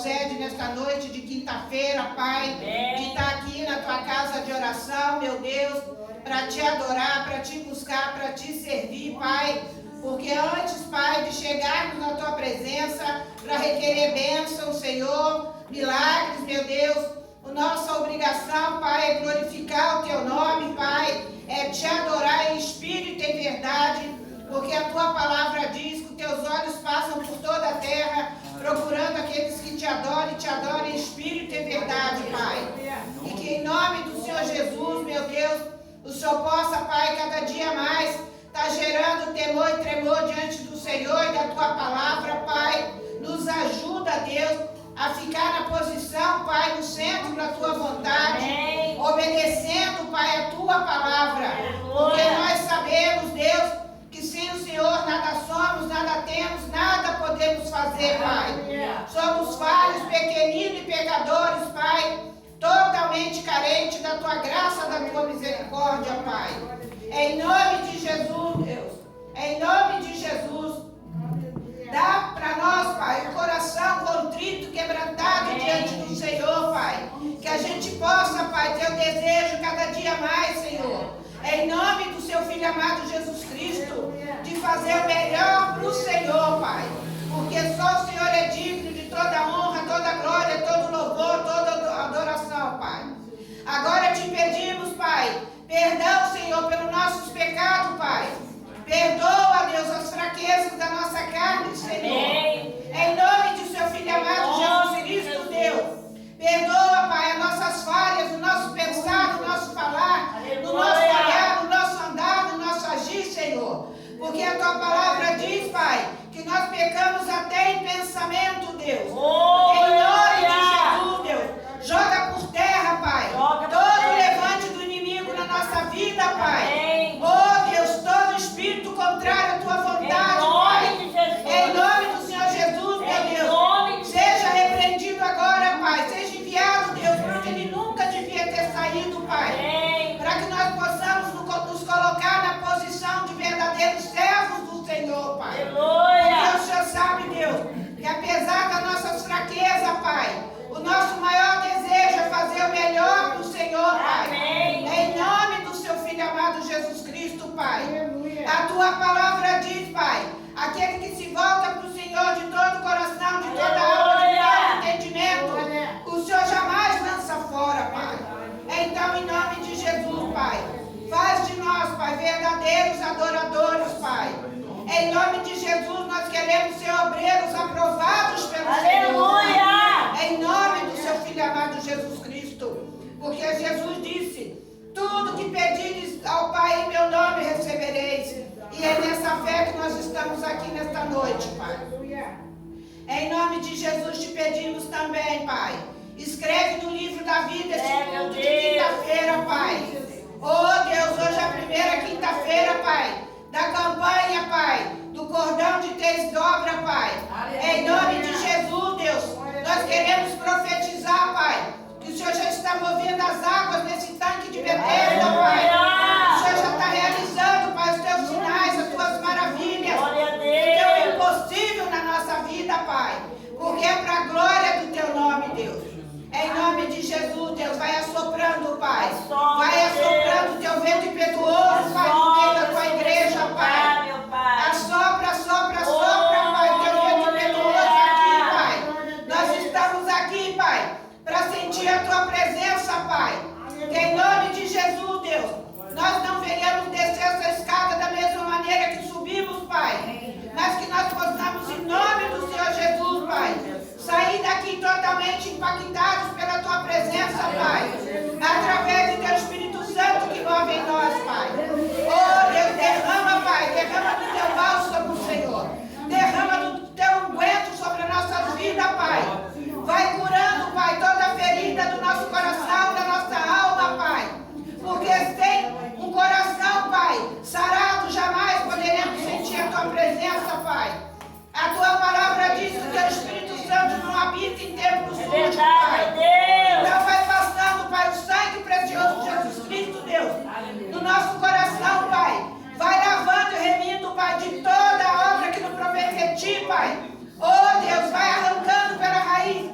concede nesta noite de quinta-feira, Pai, de estar aqui na tua casa de oração, meu Deus, para te adorar, para te buscar, para te servir, Pai. Porque antes, Pai, de chegarmos na tua presença para requerer bênção, Senhor, milagres, meu Deus, a nossa obrigação, Pai, é glorificar o teu nome, Pai, é te adorar em espírito e em verdade, porque a tua palavra diz que os teus olhos passam por toda a terra, procurando aqueles que te adorem em espírito e em verdade, Pai. E que em nome do Senhor Jesus, meu Deus, o Senhor possa, Pai, cada dia mais estar gerando temor e tremor diante do Senhor e da tua palavra, Pai. Nos ajuda, Deus, a ficar na posição, Pai, no centro da tua vontade, obedecendo, Pai, a tua palavra. Porque nós sabemos, Deus, que sem o Senhor nada somos, nada temos, nada podemos fazer, Pai. Somos falhos, pequeninos e pecadores, Pai, totalmente carentes da tua graça, da tua misericórdia, Pai. Em nome de Jesus, Deus, em nome de Jesus, dá para nós, Pai, um coração contrito, quebrantado diante do Senhor, Pai. Que a gente possa, Pai, ter o desejo cada dia mais, Senhor, em nome do seu Filho amado Jesus Cristo, de fazer o melhor para o Senhor, Pai. Porque só o Senhor é digno de toda honra, toda glória, todo louvor, toda adoração, Pai. Agora te pedimos, Pai, perdão, Senhor, pelos nossos pecados, Pai. Perdoa, Deus, as fraquezas da nossa carne, Senhor. Em nome de seu Filho amado Jesus Cristo, Deus. Perdoa, Pai, as nossas falhas, o nosso pensar, o nosso falar, o nosso olhar, o nosso andar, o nosso agir, Senhor. Porque a tua palavra diz, Pai, que nós pecamos até em pensamento, Deus. Em nome de Jesus, Deus. Joga por terra, Pai, todo levante do inimigo na nossa vida, Pai. Oh, Deus, todo espírito contrário à tua vontade, Pai. Em nome do Senhor Jesus, meu Deus. Seja repreendido agora, Pai. Seja enviado, Deus, para onde ele nunca devia ter saído, Pai. Para que nós possamos nos colocar na posição de verdadeiros servos do Senhor, Pai. Porque o Senhor sabe, Deus, que apesar das nossas fraquezas, Pai, o nosso maior desejo é fazer o melhor para o Senhor, Pai. Em nome do seu Filho amado Jesus Cristo, Pai. A tua palavra diz, Pai, aquele que se volta para o Senhor de todo o coração, de toda a alma, de todo entendimento, o Senhor jamais lança fora, Pai. Então, em nome de Jesus, Pai, faz de nós, Pai, verdadeiros adoradores, Pai. Em nome de Jesus, nós queremos ser obreiros aprovados pelo Senhor. Em nome do seu Filho amado Jesus Cristo. Porque Jesus disse, tudo que pedires ao Pai em meu nome recebereis. E é nessa fé que nós estamos aqui nesta noite, Pai. Em nome de Jesus te pedimos também, Pai. Escreve no livro da vida esse culto de quinta-feira, Pai. Oh Deus, hoje é a primeira quinta-feira, Pai, da campanha, Pai, do cordão de 3 dobras, Pai. Em nome de Jesus, Deus, nós queremos profetizar, Pai, que o Senhor já está movendo as águas nesse tanque de Betesda, Pai. O Senhor já está realizando, Pai, os teus sinais, as tuas maravilhas, o teu impossível na nossa vida, Pai, porque é para a glória do teu nome, Deus. Em nome de Jesus, Deus, vai assoprando, Pai. Vai assoprando o teu vento impetuoso, Pai, no meio da tua igreja, Pai. Assopra, assopra, assopra, Pai, o teu vento impetuoso aqui, Pai. Nós estamos aqui, Pai, para sentir a tua presença, Pai. Que em nome de Jesus, Deus, nós não venhamos descer essa escada da mesma maneira que subimos, Pai. Mas que nós possamos, em nome do Senhor Jesus, Pai, sair daqui totalmente impactados pela tua presença, Pai. Através do teu Espírito Santo que move em nós, Pai. Oh, Deus, derrama, Pai. Derrama do teu bálsamo, Senhor. Derrama do teu unguento sobre as nossas vidas, Pai. Vai curando, Pai, toda a ferida do nosso coração, da nossa alma, Pai. Porque sem um coração, Pai, sarado, jamais poderemos sentir a tua presença, Pai. A tua palavra diz que o teu Espírito Santo não habita em templos sujos, Pai. Então vai passando, Pai, o sangue precioso de Jesus Cristo, Deus, no nosso coração, Pai. Vai lavando e remindo, Pai, de toda a obra que não provém de ti, Pai. Oh, Deus, vai arrancando pela raiz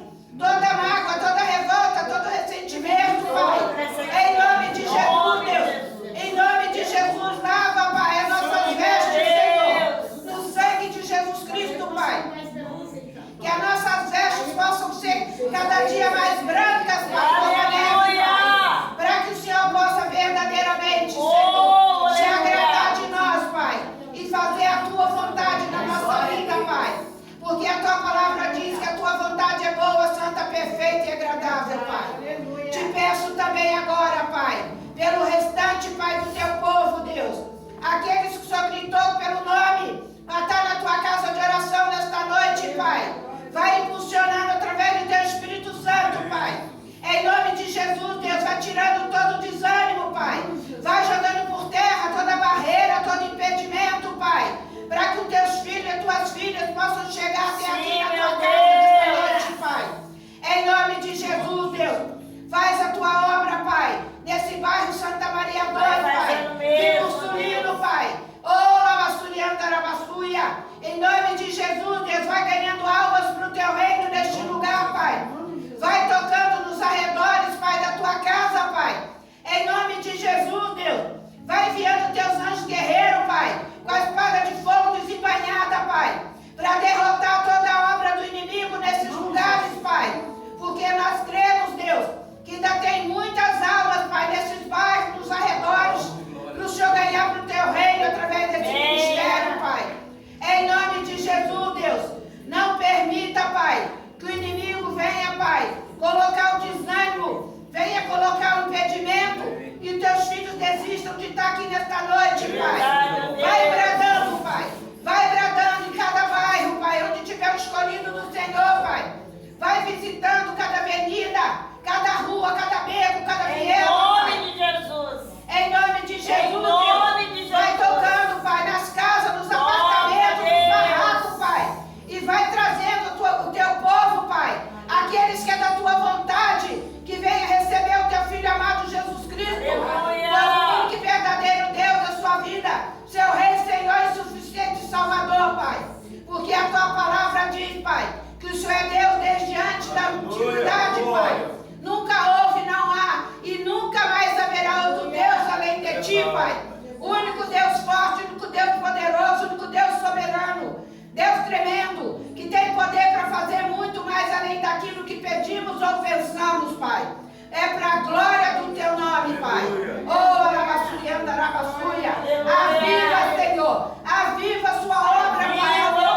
cada dia mais brancas, Pai, como a neve, Pai, para que o Senhor possa verdadeiramente, Senhor, se agradar de nós, Pai, e fazer a Tua vontade na nossa vida, Pai, porque a Tua palavra diz que a Tua vontade é boa, santa, perfeita e agradável, Pai. Te peço também agora, Pai, pelo restante, Pai, do Teu povo, Deus, aqueles que o Senhor gritou pelo nome, para estar na Tua casa de oração nesta noite, Pai, vai impulsionando através do Teu Espírito Santo, Pai. Em nome de Jesus, Deus, vai tirando todo o desânimo, Pai. Vai jogando por terra toda barreira, todo impedimento, Pai, para que os Teus filhos e Tuas filhas possam chegar até aqui na Tua casa nesta noite, Pai. Em nome de Jesus, Deus, faz a Tua obra, Pai, nesse bairro Santa Maria 2, Pai, Sulino, Pai. Oh, Lavassurianda, Lavassuia. Em nome de Jesus, Deus, vai ganhando almas para o Teu reino neste lugar, Pai. Vai tocando nos arredores, Pai, da Tua casa, Pai. Em nome de Jesus, Deus, vai enviando Teus anjos guerreiros, Pai, com a espada de fogo desembainhada, Pai, para derrotar toda a obra do inimigo nesses lugares, Pai. Porque nós cremos, Deus, que ainda tem muitas almas, Pai, nesses bairros, nos arredores, para o Senhor ganhar para o Teu reino através desse ministério, Pai. Em nome de Jesus, Deus, não permita, Pai, que o inimigo venha, Pai, colocar o desânimo, venha colocar o impedimento e os Teus filhos desistam de estar aqui nesta noite, Pai. Vai bradando, Pai, vai bradando em cada bairro, Pai, onde tiver o escolhido do Senhor, Pai. Vai visitando cada avenida, cada rua, cada beco, cada fiel. Em nome de Jesus. Em nome de Jesus, em nome de Jesus. Vai tocando, Pai, nas casas, nos apartamentos, nos barracos, Pai. E vai trazendo o Teu povo, Pai. Aqueles que é da Tua vontade, que venha receber o Teu Filho amado Jesus Cristo. Como único e verdadeiro Deus da sua vida. Seu Rei, Senhor e suficiente Salvador, Pai. Porque a Tua palavra diz, Pai, que o Senhor é Deus desde antes da antiguidade, Pai. Nunca houve, não há e nunca mais haverá outro Deus além de Ti, Pai. O único Deus forte, o único Deus poderoso, o único Deus soberano, Deus tremendo, que tem poder para fazer muito mais além daquilo que pedimos ou pensamos, Pai. É para a glória do Teu nome, Pai. Oh, Arabassurianda, Arabassuia. Aviva, Senhor. Aviva a Sua obra, Pai. Aviva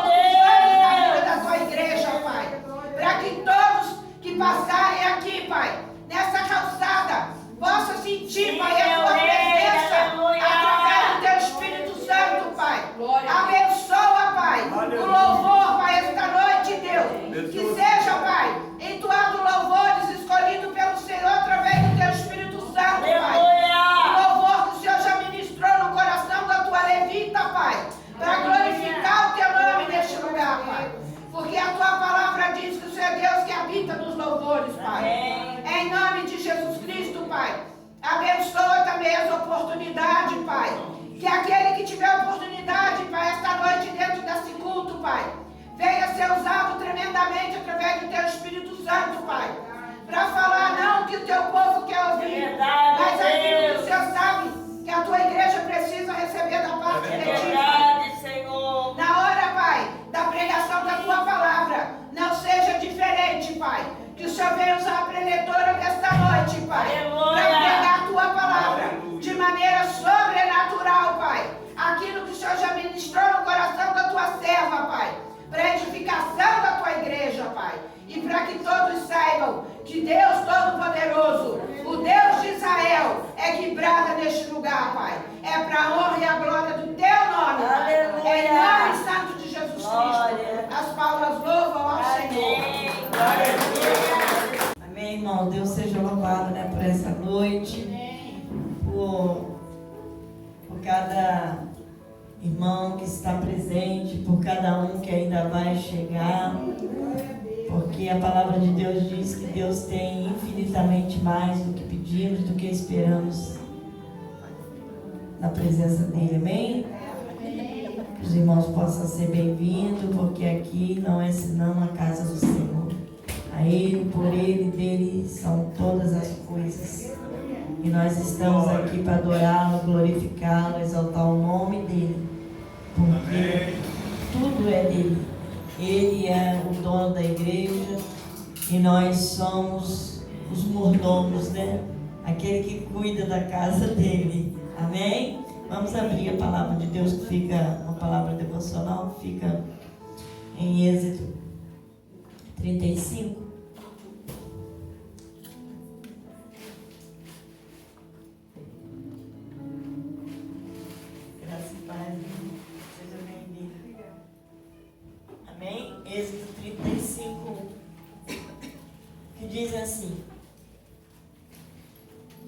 a vida da Tua igreja, Pai. Para que todos que passarem aqui, Pai, nessa calçada, possam sentir, Pai, a Tua presença através do Teu Espírito Santo, Pai. Abençoa, Pai, o louvor, Pai, esta noite, Deus. Que seja, Pai, entoado louvores escolhido pelo Senhor através do Teu Espírito Santo, Pai. O louvor que o Senhor já ministrou no coração da Tua levita, Pai, para glorificar o Teu nome neste lugar, Pai. Porque a Tua palavra diz que o Senhor é Deus que habita nos louvores, Pai. Em nome de Jesus Cristo, Pai. Abençoa também as oportunidades, Pai. Que aquele que tiver oportunidade, Pai, esta noite dentro desse culto, Pai, venha ser usado tremendamente através do Teu Espírito Santo, Pai. Para falar não o que o Teu povo quer ouvir, mas aquilo que o Senhor sabe que a Tua igreja precisa receber da parte de Ti. Senhor. Na hora, Pai, da pregação da Tua palavra, não seja diferente, Pai. Que o Senhor venha usar a preletora desta noite, Pai, para pregar a Tua palavra de maneira sobrenatural, Pai. Aquilo que o Senhor já ministrou no coração da Tua serva, Pai, para edificação da Tua igreja, Pai. E para que todos saibam que Deus Todo-Poderoso, o Deus de Israel, é que brada neste lugar, Pai. É para a honra e a glória do Teu nome, Pai. Em nome santo de Jesus Cristo. As palmas louvam ao Senhor. Glória a Deus. Amém, irmão. Deus seja louvado, né, por essa noite. Por cada irmão que está presente, por cada um que ainda vai chegar. Porque a palavra de Deus diz que Deus tem infinitamente mais do que pedimos, do que esperamos na presença dele. Amém? Que os irmãos possam ser bem-vindos, porque aqui não é senão a casa do Senhor. A Ele, por Ele, dele são todas as coisas. E nós estamos aqui para adorá-lo, glorificá-lo, exaltar o nome dele. Porque tudo é dele. Ele é o dono da igreja, E nós somos os mordomos, né? Aquele que cuida da casa dele. Amém? Vamos abrir a palavra de Deus, que fica, uma palavra devocional, que fica em Êxodo 35. Graças a Deus. Seja bem-vindo. Amém? Êxodo 35, que diz assim: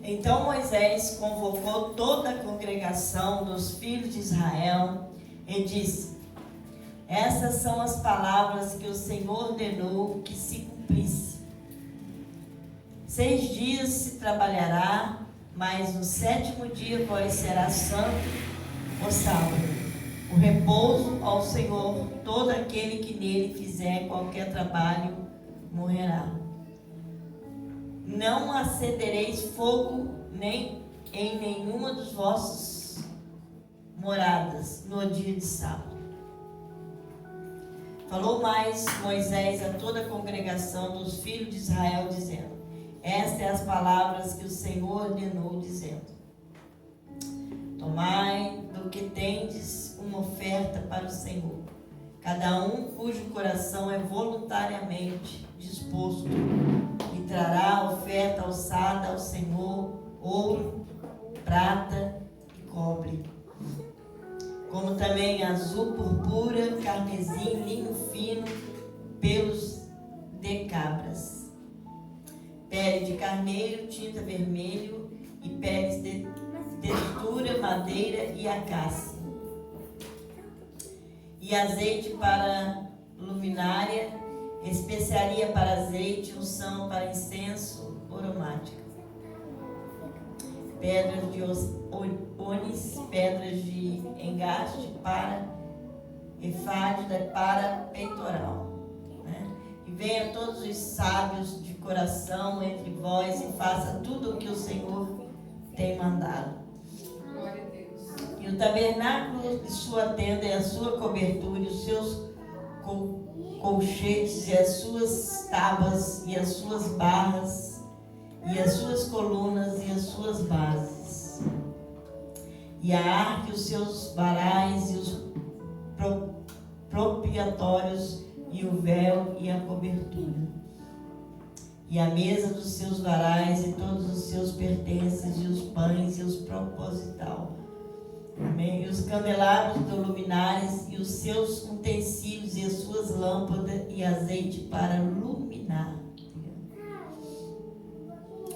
Então Moisés convocou toda a congregação dos filhos de Israel e disse: Essas são as palavras que o Senhor ordenou que se cumprisse. 6 dias se trabalhará, mas no 7º dia vós será santo, o sábado, o repouso ao Senhor. Todo aquele que nele fizer qualquer trabalho morrerá. Não acedereis fogo nem em nenhuma dos vossos moradas no dia de sábado. Falou mais Moisés a toda a congregação dos filhos de Israel, dizendo: Estas são as palavras que o Senhor ordenou, dizendo: Tomai do que tendes uma oferta para o Senhor, cada um cujo coração é voluntariamente disposto, e trará a oferta alçada ao Senhor, ouro, prata e cobre, como também azul, purpura, carmesim, linho fino, pelos de cabras, pele de carneiro, tinta vermelho e peles de textura, madeira e acácia, e azeite para luminária, especiaria para azeite, unção para incenso aromático, pedras de ônix, pedras de engaste para efade, para peitoral, né? E venha todos os sábios de coração entre vós e faça tudo o que o Senhor tem mandado. Glória a Deus. E o tabernáculo de sua tenda e a sua cobertura, e os seus colchetes, e as suas tábuas, e as suas barras, e as suas colunas, e as suas bases, e a arca, e os seus varais, e os propiatórios, e o véu, e a cobertura, e a mesa dos seus varais, e todos os seus pertences, e os pães, e os proposital. Amém? E os candelabros do luminares, e os seus utensílios, e as suas lâmpadas, e azeite para luminar.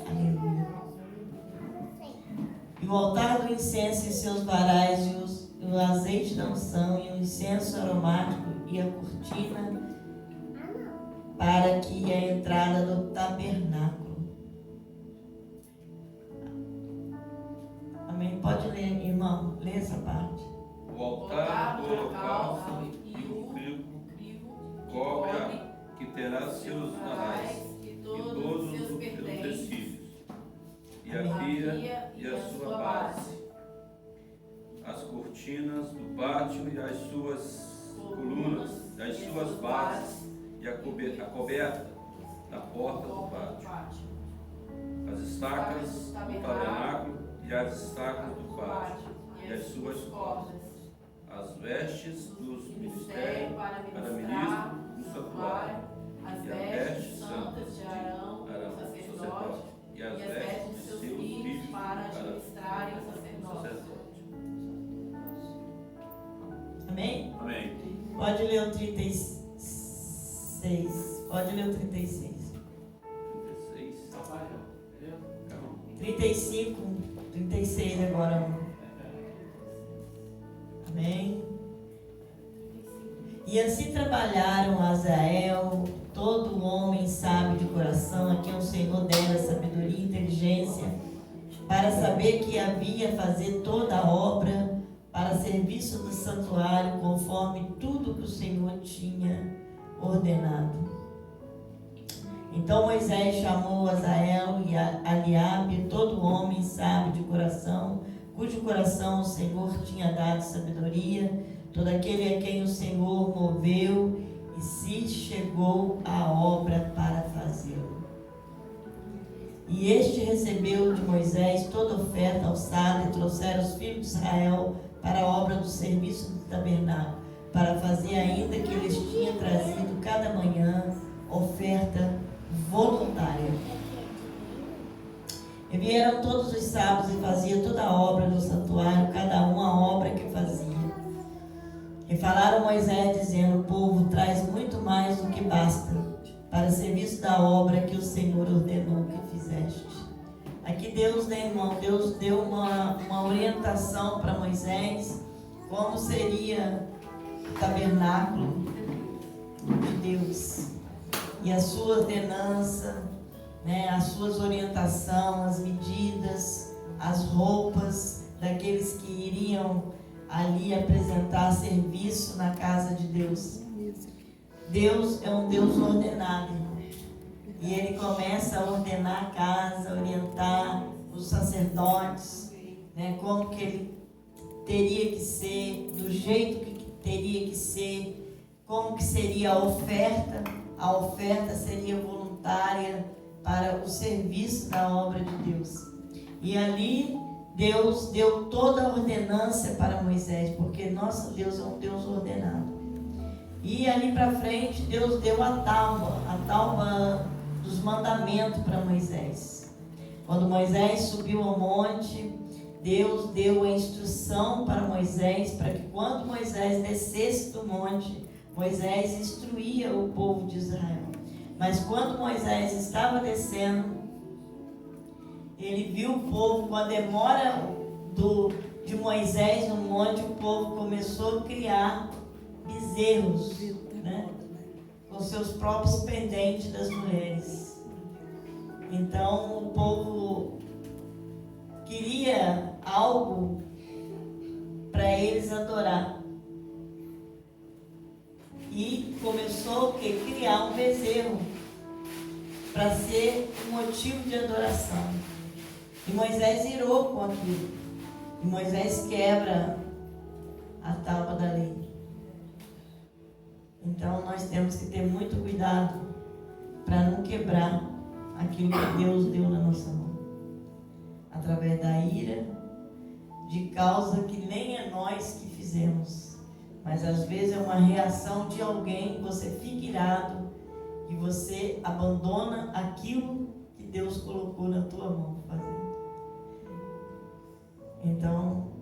Aleluia. E o altar do incenso, e seus varais, e o azeite da unção, e o incenso aromático, e a cortina, para que a entrada do tabernáculo. Amém? Pode ler, irmão, lê essa parte. O altar do holocausto e o crivo, cobre que terá seus varais e todos os utensílios, e a pia e a sua base, as cortinas do pátio e as suas colunas, as suas bases, e a coberta da porta do pátio, as estacas do tabernáculo e as estacas do pátio, e as suas cordas, as vestes dos ministérios para ministro do santuário, As e a vestes veste santas de Arão, sacerdote, e as vestes de seus filhos para administrarem o sacerdócio. Amém? Amém. Pode ler o 36. Pode ler o 36. 36. 35, 36 agora. Amém? E assim trabalharam Azael, todo homem sábio de coração, a quem o Senhor dera sabedoria e inteligência, para saber que havia fazer toda a obra para serviço do santuário, conforme tudo que o Senhor tinha ordenado. Então Moisés chamou Azael e Eliabe, todo homem sábio de coração, cujo coração o Senhor tinha dado sabedoria, todo aquele a quem o Senhor moveu, e se chegou a obra para fazer. E este recebeu de Moisés toda oferta alçada, e trouxeram os filhos de Israel para a obra do serviço do tabernáculo, para fazer ainda que eles tinham trazido cada manhã oferta voluntária. E vieram todos os sábados e faziam toda a obra do santuário, cada um a obra que fazia. E falaram a Moisés, dizendo: o povo traz muito mais do que basta para o serviço da obra que o Senhor ordenou que fizeste. Aqui Deus, né, irmão? Deus deu uma orientação para Moisés, como seria o tabernáculo de Deus. E a sua ordenança, né, as suas orientações, as medidas, as roupas daqueles que iriam ali apresentar serviço na casa de Deus. Deus é um Deus ordenado, irmão. E Ele começa a ordenar a casa, orientar os sacerdotes, né, como que ele teria que ser, do jeito que teria que ser, como que seria a oferta. A oferta seria voluntária para o serviço da obra de Deus. E ali Deus deu toda a ordenança para Moisés, porque nosso Deus é um Deus ordenado. E ali para frente Deus deu a tábua dos mandamentos para Moisés. Quando Moisés subiu ao monte, Deus deu a instrução para Moisés, para que quando Moisés descesse do monte, Moisés instruía o povo de Israel. Mas quando Moisés estava descendo, ele viu o povo, com a demora de Moisés no monte, o povo começou a criar bezerros, né, com seus próprios pendentes das mulheres. Então o povo queria algo para eles adorar. E começou o quê? Criar um bezerro para ser um motivo de adoração. E Moisés irou com aquilo. E Moisés quebra a tábua da lei. Então nós temos que ter muito cuidado para não quebrar aquilo que Deus deu na nossa mão. Através da ira, de causa que nem é nós que fizemos. Mas às vezes é uma reação de alguém, você fica irado e você abandona aquilo que Deus colocou na tua mão fazer. Então,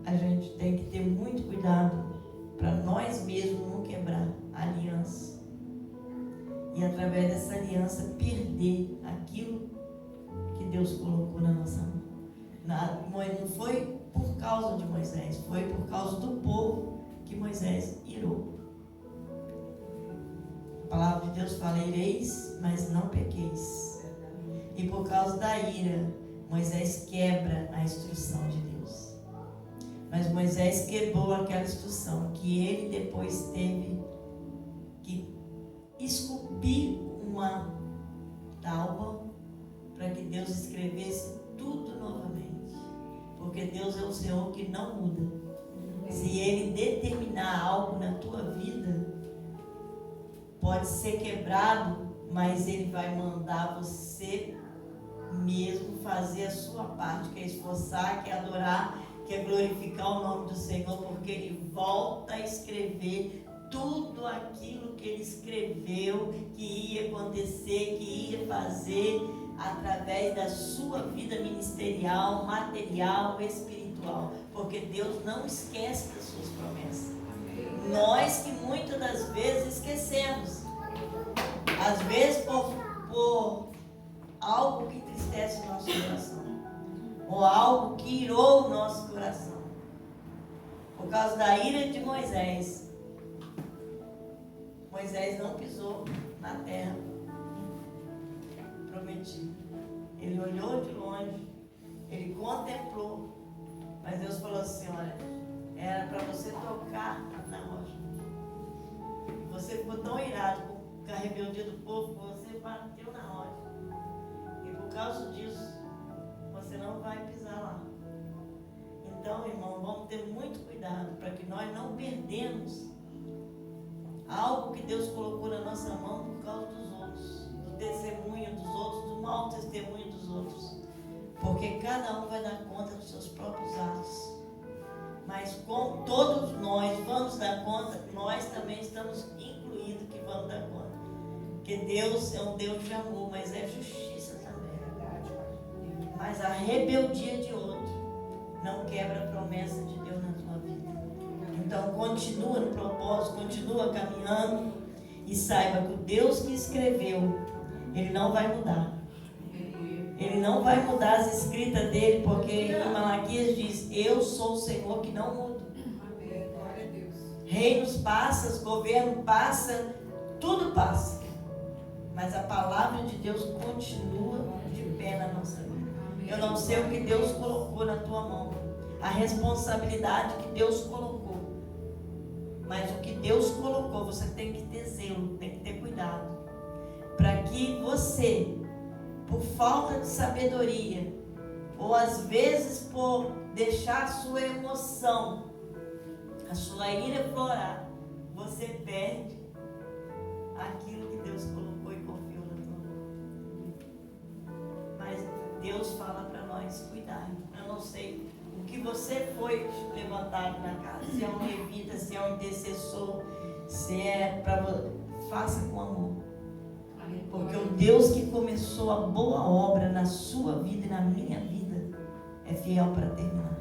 a gente tem que ter muito cuidado para nós mesmos não quebrar a aliança. E através dessa aliança perder aquilo que Deus colocou na nossa mão. Não foi por causa de Moisés, foi por causa do povo que Moisés irou. A palavra de Deus fala: ireis, mas não pequeis. E por causa da ira, Moisés quebra a instrução de Deus. Mas Moisés quebrou aquela instrução que ele depois teve que esculpir uma tábua para que Deus escrevesse tudo novamente. Porque Deus é o Senhor que não muda. Se Ele determinar algo na tua vida, pode ser quebrado, mas Ele vai mandar você mesmo fazer a sua parte, que é esforçar, que é adorar, que é glorificar o nome do Senhor, porque Ele volta a escrever tudo aquilo que Ele escreveu, que ia acontecer, que ia fazer através da sua vida ministerial, material, espiritual, porque Deus não esquece das suas promessas. Nós que muitas das vezes esquecemos, às vezes por algo que entristece o nosso coração, ou algo que irou o nosso coração, por causa da ira de Moisés. Moisés não pisou na terra prometida. Ele olhou de longe, ele contemplou, mas Deus falou assim: olha, era para você tocar na rocha. Você ficou tão irado com a rebeldia do povo que você bateu na rocha. E por causa disso, você não vai pisar lá. Então, irmão, vamos ter muito cuidado para que nós não perdemos algo que Deus colocou na nossa mão por causa dos outros, do testemunho dos outros, do mau testemunho dos porque cada um vai dar conta dos seus próprios atos. Mas como todos nós vamos dar conta, nós também estamos incluídos que vamos dar conta. Porque Deus é um Deus de amor, mas é justiça também. Mas a rebeldia de outro não quebra a promessa de Deus na tua vida. Então continua no propósito, continua caminhando e saiba que o Deus que escreveu, Ele não vai mudar. Ele não vai mudar as escritas dele, porque em Malaquias diz: eu sou o Senhor que não muda. Reinos passam, governo passa, tudo passa. Mas a palavra de Deus continua de pé na nossa vida. Eu não sei o que Deus colocou na tua mão, a responsabilidade que Deus colocou. Mas o que Deus colocou, você tem que ter zelo, tem que ter cuidado. Para que você, por falta de sabedoria, ou às vezes por deixar a sua emoção, a sua ira florar, você perde aquilo que Deus colocou e confiou na tua mão. Mas Deus fala para nós cuidar. Eu não sei o que você foi levantado na casa, se é um levita, se é um intercessor, se é para você, faça com amor. Porque o Deus que começou a boa obra na sua vida e na minha vida é fiel para terminar.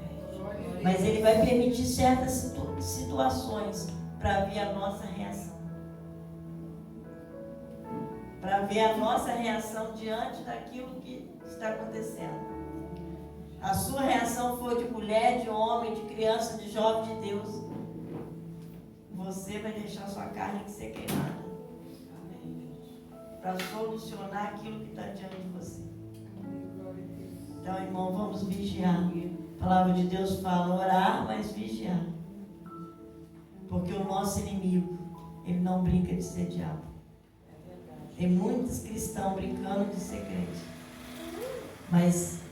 Mas Ele vai permitir certas situações para ver a nossa reação. Para ver a nossa reação diante daquilo que está acontecendo. A sua reação for de mulher, de homem, de criança, de jovem de Deus, você vai deixar sua carne ser queimada para solucionar aquilo que está diante de você. Então, irmão, vamos vigiar. A palavra de Deus fala orar, mas vigiar. Porque o nosso inimigo, ele não brinca de ser diabo. Tem muitos cristãos brincando de ser crente. Mas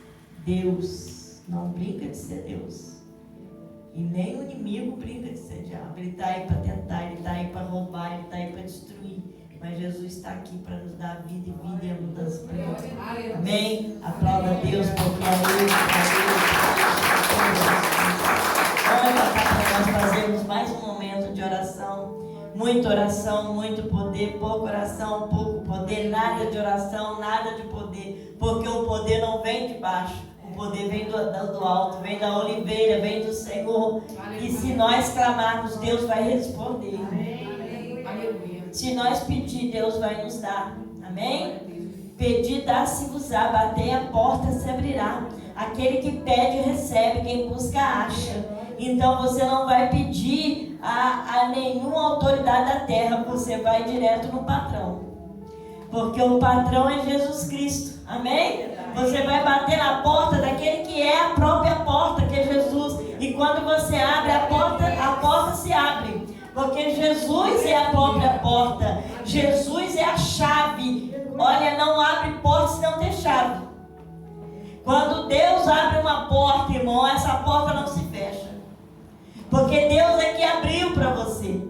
Deus não brinca de ser Deus. E nem o inimigo brinca de ser diabo. Ele está aí para tentar, ele está aí para roubar, ele está aí para destruir. Mas Jesus está aqui para nos dar vida e vida e abundância para nós. Amém? Aplauda a Deus, porque a Deus, olha, para nós fazermos mais um momento de oração. Muita oração, muito poder, pouca oração, pouco poder, nada de oração, nada de poder. Porque o poder não vem de baixo. O poder vem do alto, vem da oliveira, vem do Senhor. E se nós clamarmos, Deus vai responder. Se nós pedir, Deus vai nos dar. Amém? Pedir, dá-se-vos-á, bater, a porta se abrirá. Aquele que pede, recebe, quem busca, acha. Então você não vai pedir a nenhuma autoridade da terra, você vai direto no patrão. Porque o patrão é Jesus Cristo. Amém? Você vai bater na porta daquele que é a própria porta, que é Jesus. E quando você abre a porta se abre. Porque Jesus é a própria porta. Jesus é a chave. Olha, não abre porta se não tem chave. Quando Deus abre uma porta, irmão, essa porta não se fecha. Porque Deus é que abriu para você.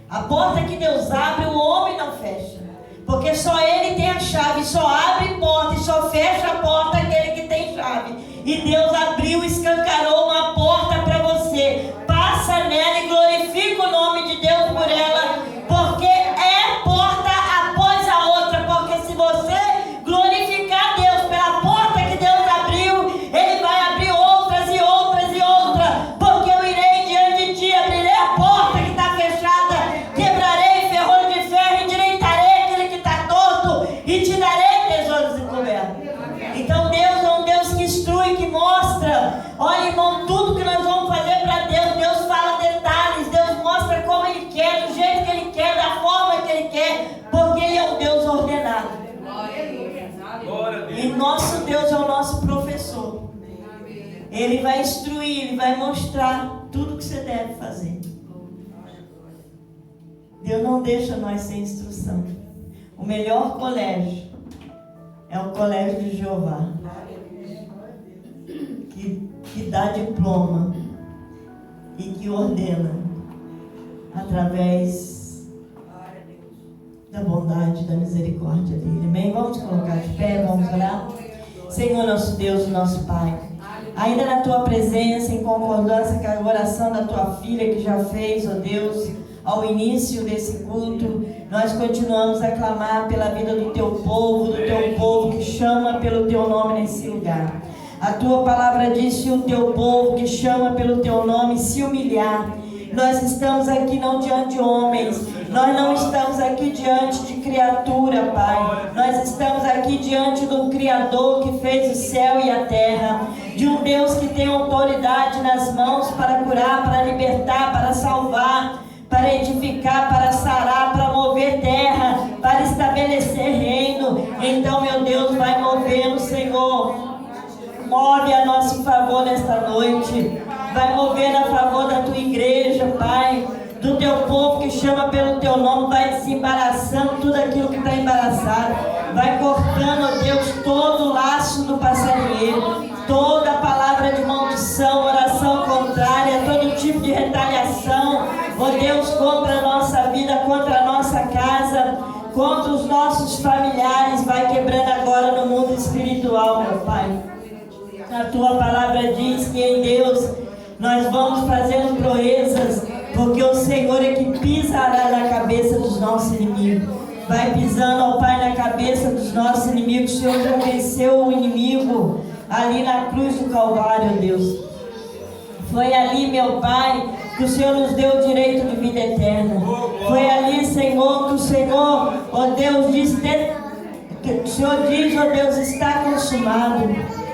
A porta que Deus abre, o homem não fecha. Porque só Ele tem a chave. Só abre porta e só fecha a porta aquele que tem chave. E Deus abriu, escancarou uma porta para você. Passa nela e glorifica o nome de Deus por ela, porque é porta após a outra. Porque se você glorificar Deus pela porta que Deus abriu, Ele vai abrir outras e outras e outras. Porque eu irei diante de ti, abrirei a porta que está fechada, quebrarei ferrolho de ferro, endireitarei aquele que está torto e te darei tesouros encobertos. Então Deus é um Deus que instrui, que mostra. Olha, irmão, tudo que nós vamos fazer para Deus, Deus fala detalhes, Deus mostra como Ele quer, do jeito que Ele quer, da forma que Ele quer, porque Ele é um Deus ordenado. E nosso Deus é o nosso professor. Ele vai instruir, Ele vai mostrar tudo que você deve fazer. Deus não deixa nós sem instrução. O melhor colégio é o colégio de Jeová, que dá diploma e que ordena através da bondade e da misericórdia dele. Amém? Vamos colocar de pé, vamos orar. Senhor nosso Deus e nosso Pai. Ainda na tua presença, em concordância com a oração da tua filha que já fez, ó Deus, ao início desse culto, nós continuamos a clamar pela vida do teu povo que chama pelo teu nome nesse lugar. A tua palavra diz: se o teu povo que chama pelo teu nome se humilhar. Nós estamos aqui não diante de homens, nós não estamos aqui diante de criatura, Pai. Nós estamos aqui diante de um Criador que fez o céu e a terra, de um Deus que tem autoridade nas mãos para curar, para libertar, para salvar, para edificar, para sarar, para mover terra, para estabelecer reino. Então, meu Deus, vai movendo, Senhor. Move a nosso favor nesta noite. Vai movendo a favor da tua igreja, Pai, do teu povo que chama pelo teu nome. Vai desembaraçando tudo aquilo que está embaraçado. Vai cortando, ó Deus, todo o laço do passarinheiro, toda palavra de maldição, oração contrária, todo tipo de retaliação, ó Deus, contra a nossa vida, contra a nossa casa, contra os nossos familiares. Vai quebrando agora no mundo espiritual, meu Pai. A tua palavra diz que em Deus nós vamos fazendo proezas, porque o Senhor é que pisará na cabeça dos nossos inimigos. Vai pisando, ó Pai, na cabeça dos nossos inimigos. O Senhor já venceu o inimigo ali na cruz do Calvário, ó Deus. Foi ali, meu Pai, que o Senhor nos deu o direito de vida eterna. Foi ali, Senhor, que o Senhor, ó Deus, diz, o Senhor diz, ó Deus, está consumado.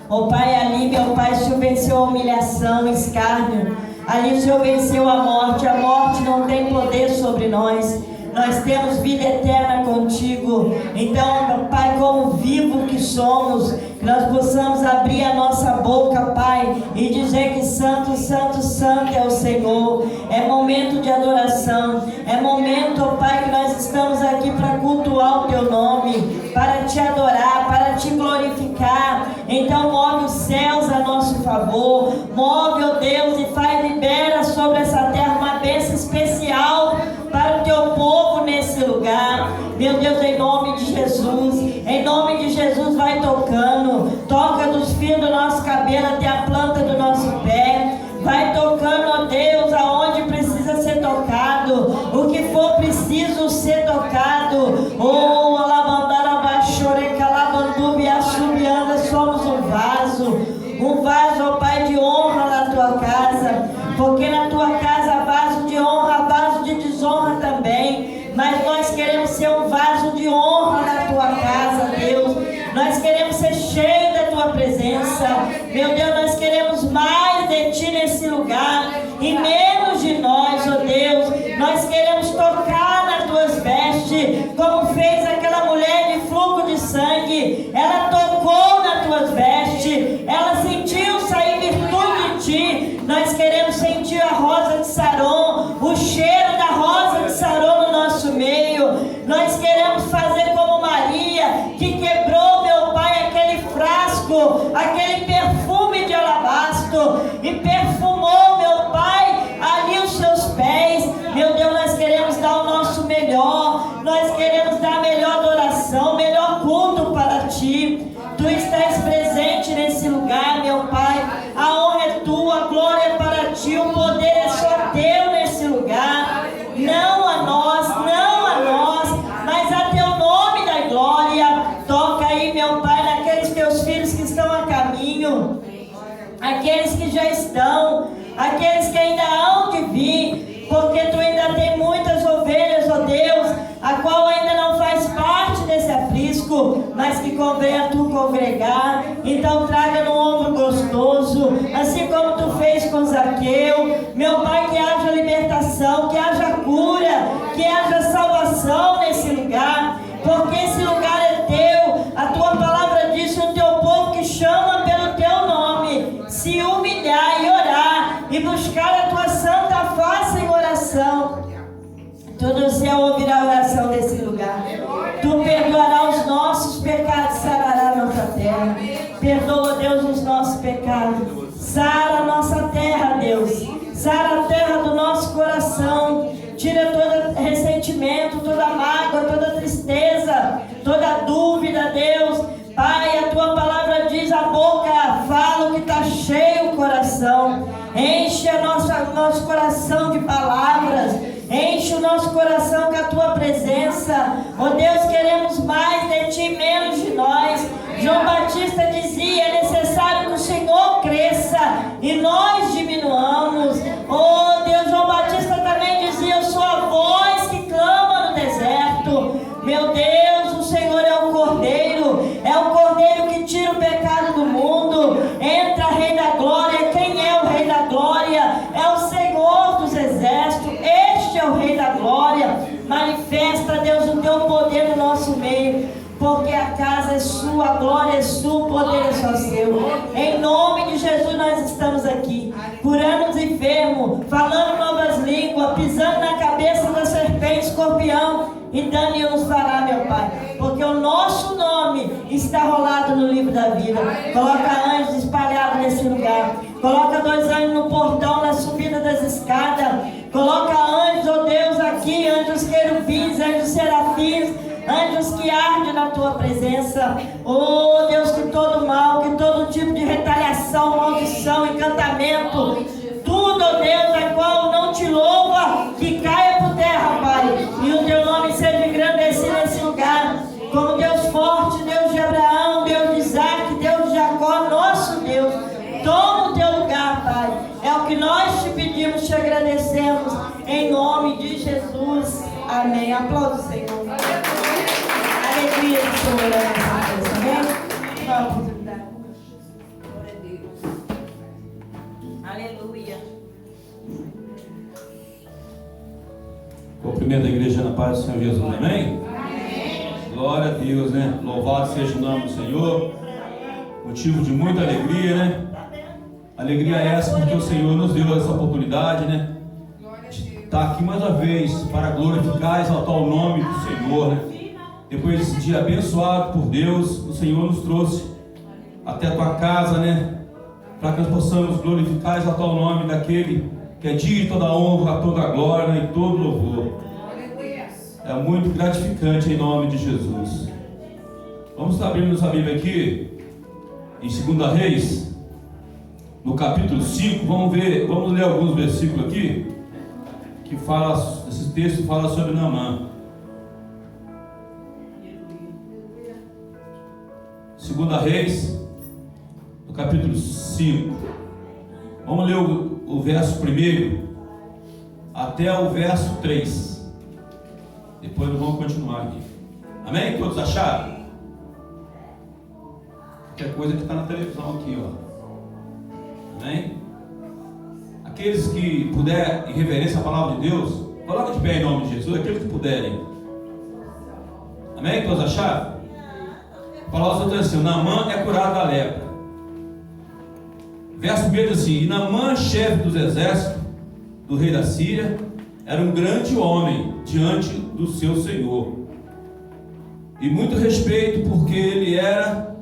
Ó Pai, ali, meu Pai, o Senhor venceu a humilhação, o escárnio. Ali o Senhor venceu a morte não tem poder sobre nós. Nós temos vida eterna contigo. Então, Pai, como vivo que somos, que nós possamos abrir a nossa boca, Pai, e dizer que santo, santo, santo é o Senhor. É momento de adoração. É momento, ó Pai, que nós estamos aqui para cultuar o teu nome, para te adorar, para te glorificar. Então move os céus a nosso favor. Move, ó Deus, e libera sobre essa terra uma bênção especial para o teu povo nesse lugar. Meu Deus, em nome de Jesus, em nome de Jesus, vai tocando. Toca dos fios do nosso cabelo até a planta do nosso pé. Vai tocando, ó Deus, aonde precisa ser tocado, o que for preciso ser tocado. Oh, alabandara baixore calabandubi assubianda, somos um vaso, ó Pai, de honra na tua casa, porque na tua casa vaso de honra, vaso de desonra também. Mas nós queremos ser um vaso de honra na tua casa, Deus. Nós queremos ser cheios da tua presença. Meu Deus, nós queremos mais de ti nesse lugar e menos de nós, ó Deus. Nós queremos tocar nas tuas vestes, como fez aquela mulher de fluxo de sangue. Ela tocou nas tuas vestes, ela sentiu sair virtude de ti. Nós queremos sentir a rosa de Saron, o cheiro da rosa de Saron no nosso meio. Nós queremos fazer como Maria, que quebrou, meu Pai, aquele frasco, aquele perfume de alabastro, e perfumou, meu Pai, ali os seus pés. Meu Deus, nós queremos dar o nosso melhor, nós queremos dar a melhor adoração, o melhor culto para ti. Tu estás presente nesse lugar, meu Pai. A honra é tua, a glória é para ti, o poder é só teu nesse lugar. Não a nós, mas a teu nome da glória. Toca aí, meu Pai, naqueles teus filhos que estão a caminho, aqueles que já estão, aqueles que ainda hão de vir, porque tu ainda tem muitas ovelhas, ó Deus, a qual ainda não faz parte desse aprisco, mas que convém a tu congregar. Então traga no ombro gostoso, assim como tu fez com Zaqueu, meu Pai, que haja libertação, que haja cura, que haja salvação nesse lugar, porque esse lugar é teu. A tua palavra diz que o teu povo que chama pelo teu nome se humilhar e orar e buscar a tua santa face em oração, todo o céu ouvirá a oração desse lugar. Tu perdoarás os nossos pecados, sarará a nossa terra. Perdoa, Deus, os nossos pecados. Sara a nossa terra, Deus. Sara a terra do nosso coração. Tira todo ressentimento, toda mágoa, toda tristeza, toda dúvida, Deus. Pai, a tua porque a casa é sua, a glória é sua, o poder é só seu. Em nome de Jesus nós estamos aqui, curando os enfermos, falando novas línguas, pisando na cabeça da serpente, escorpião, e dando-lhe nos fará, meu Pai, porque o nosso nome está rolado no livro da vida. Coloca anjos espalhados nesse lugar, coloca 2 anjos no portão, na subida das escadas, coloca anjos, oh Deus, aqui, anjos querubins, anjos serafins, anjos que ardem na tua presença. Oh Deus, que todo mal, que todo tipo de retaliação, maldição, encantamento, tudo, oh Deus, a qual não te louva, que caia por terra, Pai, e o teu nome seja engrandecido nesse lugar, como Deus forte, Deus de Abraão, Deus de Isaac, Deus de Jacó, nosso Deus. Toma o teu lugar, Pai, é o que nós te pedimos, te agradecemos, em nome de Jesus, amém. Aplauda o Senhor. Alegria do Senhor nessa coisa, amém? Uma oportunidade. Glória a Deus. Aleluia. Cumprimento a igreja na paz do Senhor Jesus, amém? Glória a Deus, né? Louvado seja o nome do Senhor. Motivo de muita alegria, né? Alegria é essa porque o Senhor nos deu essa oportunidade, né? De estar aqui mais uma vez para glorificar e exaltar o nome do Senhor, né? Depois desse dia abençoado por Deus, o Senhor nos trouxe até a tua casa, né? Para que nós possamos glorificar e exaltar o nome daquele que é digno de toda a honra, toda a glória e todo louvor. É muito gratificante em nome de Jesus. Vamos estar abrindo nossa Bíblia aqui em 2 Reis, no capítulo 5. Vamos ler alguns versículos aqui que fala, esse texto fala sobre Naamã. 2 Reis, no capítulo 5. Vamos ler o verso 1 até o verso 3. Depois nós vamos continuar aqui. Amém? Todos acharam? Qualquer coisa que está na televisão aqui, ó. Amém? Aqueles que puderem, em reverência à palavra de Deus, coloca de pé em nome de Jesus, aqueles que puderem. Amém? Todos acharam? A palavra diz assim: Naamã é curado da lepra. Verso 1 diz assim: E Naamã, chefe dos exércitos do rei da Síria, era um grande homem diante do seu senhor, e muito respeito, porque ele era,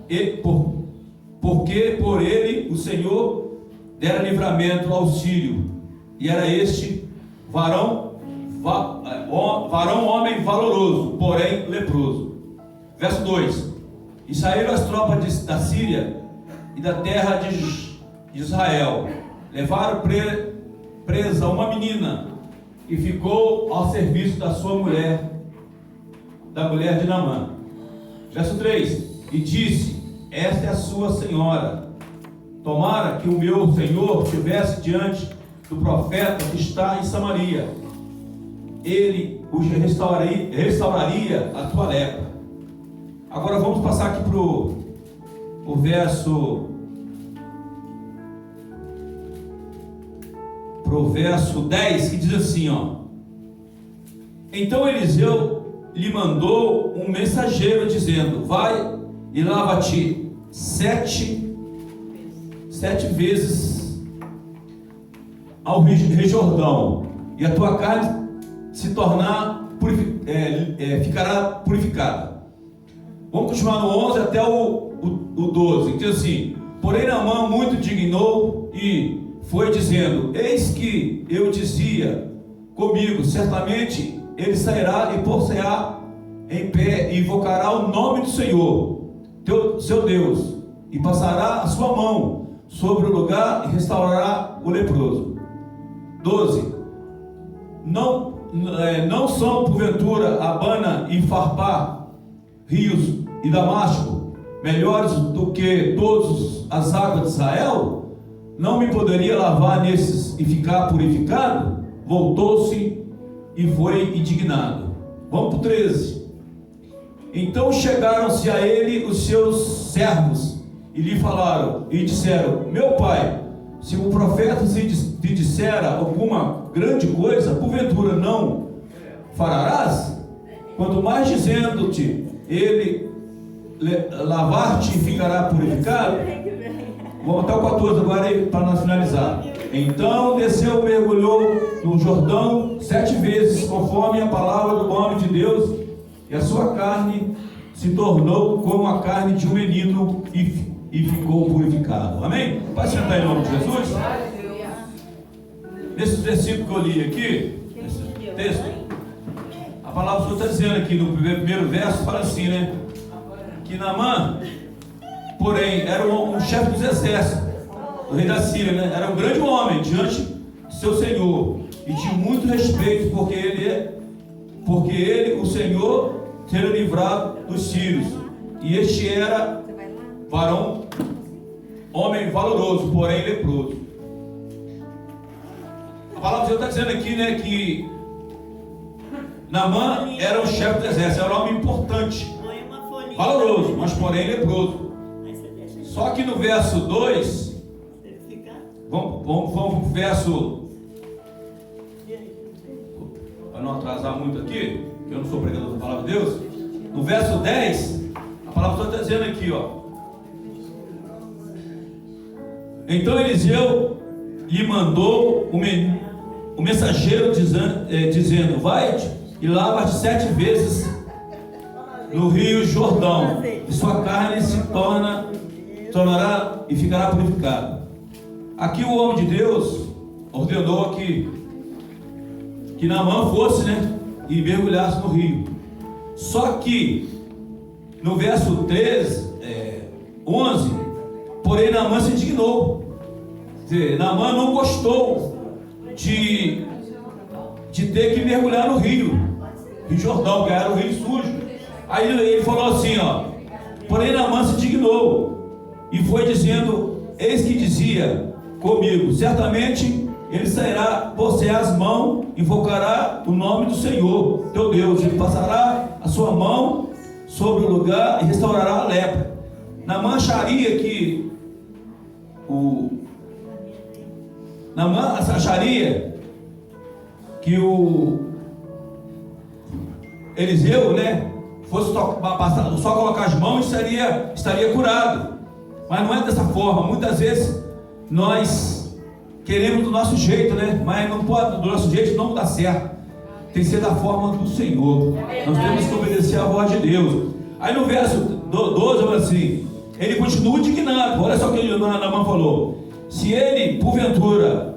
porque por ele o Senhor dera livramento ao sírio, e era este varão homem valoroso, porém leproso. Verso 2: E saíram as tropas da Síria e da terra de Israel, levaram presa uma menina, e ficou ao serviço da sua mulher, da mulher de Naamã. Verso 3: E disse: Esta é a sua senhora. Tomara que o meu senhor estivesse diante do profeta que está em Samaria, ele os restauraria a tua lepra. Agora vamos passar aqui para o verso 10, que diz assim, ó: Então Eliseu lhe mandou um mensageiro dizendo: Vai e lava-te 7 vezes ao Rio Jordão, e a tua carne se tornar ficará purificada. Vamos continuar no 11 até o 12, que diz assim: Porém Naamã muito indignou e foi dizendo: Eis que eu dizia comigo, certamente ele sairá e pôr-se-á em pé e invocará o nome do Senhor, seu Deus, e passará a sua mão sobre o lugar e restaurará o leproso. 12. Não são porventura Abana e Farpá, rios e Damasco, melhores do que todas as águas de Israel? Não me poderia lavar nesses e ficar purificado? Voltou-se e foi indignado. Vamos para o 13. Então chegaram-se a ele os seus servos e lhe falaram e disseram: Meu pai, se o profeta te dissera alguma grande coisa, porventura não farás? Quanto mais dizendo-te ele lavar-te e ficará purificado. Vamos até o 14 agora para nós finalizar. Então desceu e mergulhou no Jordão 7 vezes, conforme a palavra do homem de Deus, e a sua carne se tornou como a carne de um menino e ficou purificado. Amém? Pode sentar em nome de Jesus. Nesse versículo que eu li aqui, nesse texto, a palavra do Senhor está dizendo aqui no primeiro verso, fala assim, né? Que Naamã, porém, era um chefe dos exércitos do rei da Síria, né? Era um grande homem diante de seu senhor e tinha muito respeito, porque ele, o Senhor, teria livrado dos sírios. E este era varão, homem valoroso, porém leproso. A palavra do Senhor está dizendo aqui, né, que Naamã era um chefe do exército, era um homem importante, valoroso, mas porém leproso. Só que no verso 2, vamos para o verso, para não atrasar muito aqui, que eu não sou pregador da palavra de Deus. No verso 10, a palavra está dizendo aqui, ó. Então Eliseu lhe mandou o mensageiro dizendo: vai-te e lava-te 7 vezes no rio Jordão, e sua carne se tornará e ficará purificada. Aqui o homem de Deus ordenou que Naamã fosse, né, e mergulhasse no rio. Só que no verso 11, porém Naamã se indignou. Quer dizer, Naamã não gostou de ter que mergulhar no rio Jordão, que era o rio sujo. Aí ele falou assim, ó: porém Naamã se indignou e foi dizendo: eis que dizia comigo, certamente ele sairá por você as mãos, invocará o nome do Senhor teu Deus, ele passará a sua mão sobre o lugar e restaurará a lepra. Naamã acharia que o Eliseu, né, fosse só colocar as mãos e estaria curado. Mas não é dessa forma. Muitas vezes nós queremos do nosso jeito, né? Mas não pode, do nosso jeito não dá certo. Tem que ser da forma do Senhor. Nós temos que obedecer a voz de Deus. Aí no verso 12 fala assim: ele continua indignado. Olha só o que Naamã falou: se ele porventura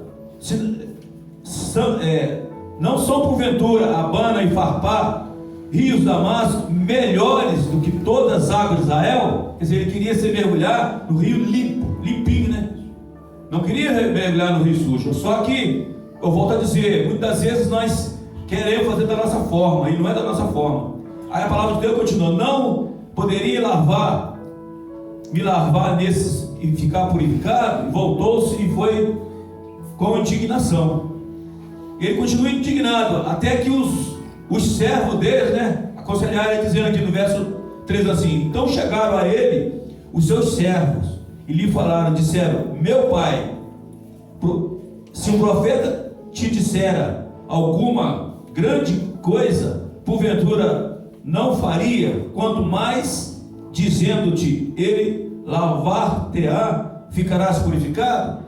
não são porventura Abana e Farpá, rios de Damasco, melhores do que todas as águas de Israel? Quer dizer, ele queria se mergulhar no rio limpinho, né? Não queria mergulhar no rio sujo. Só que, eu volto a dizer, muitas vezes nós queremos fazer da nossa forma, e não é da nossa forma. Aí a palavra de Deus continua: não poderia me lavar nesses e ficar purificado? E voltou-se e foi com indignação. Ele continua indignado, até que os servos deles, né, aconselharam ele, dizendo aqui no verso 3 assim: então chegaram a ele os seus servos e lhe falaram, disseram: meu pai, se um profeta te dissera alguma grande coisa, porventura não faria, quanto mais dizendo-te ele lavar-te-á, ficarás purificado?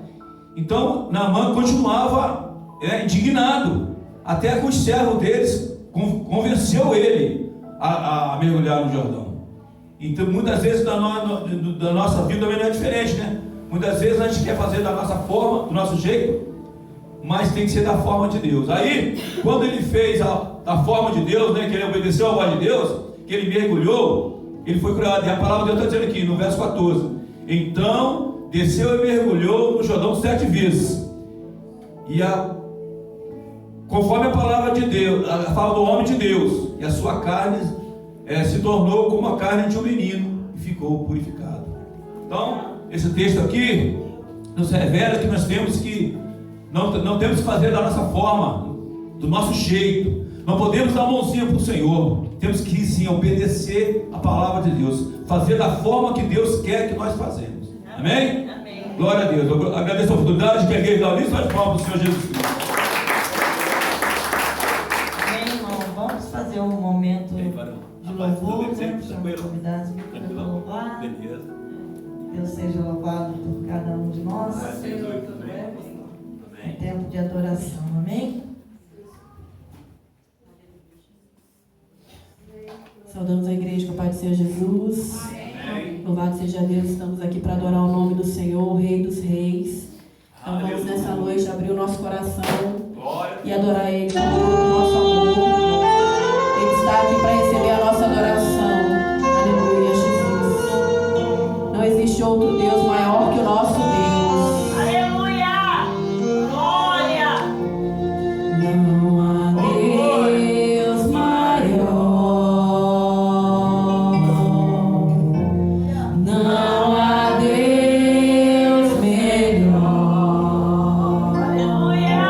Então Naamã continuava indignado, até que os servos deles convenceu ele a mergulhar no Jordão. Então muitas vezes da nossa vida também não é diferente, né? Muitas vezes a gente quer fazer da nossa forma, do nosso jeito, mas tem que ser da forma de Deus. Aí quando ele fez da forma de Deus, né, que ele obedeceu a voz de Deus, que ele mergulhou, ele foi curado. E a palavra de Deus está dizendo aqui no verso 14: então desceu e mergulhou no Jordão 7 vezes, e conforme a palavra de Deus, a fala do homem de Deus, e a sua carne se tornou como a carne de um menino e ficou purificado. Então, esse texto aqui nos revela que nós temos que não temos que fazer da nossa forma, do nosso jeito. Não podemos dar a mãozinha para o Senhor. Temos que sim obedecer a palavra de Deus, fazer da forma que Deus quer que nós fazemos. Amém? Amém. Glória a Deus. Eu agradeço a oportunidade que a igreja da Alice faz palmas para o Senhor Jesus Cristo. Amém, irmão. Vamos fazer um momento de louvor, né? Para convidar as louvar? Beleza. Deus seja louvado por cada um de nós. É tempo de adoração, amém? Saudamos a igreja com a paz do Senhor Jesus. Amém. Louvado seja Deus, estamos aqui para adorar o nome do Senhor, o Rei dos Reis. Então vamos nessa noite abrir o nosso coração e adorar Ele com todo o nosso amor. Ele está aqui para receber a nossa adoração. Aleluia, Jesus. Não existe outro Deus maior que o nosso Deus. Aleluia! Glória! Não há Deus maior. Não há Deus melhor. Aleluia!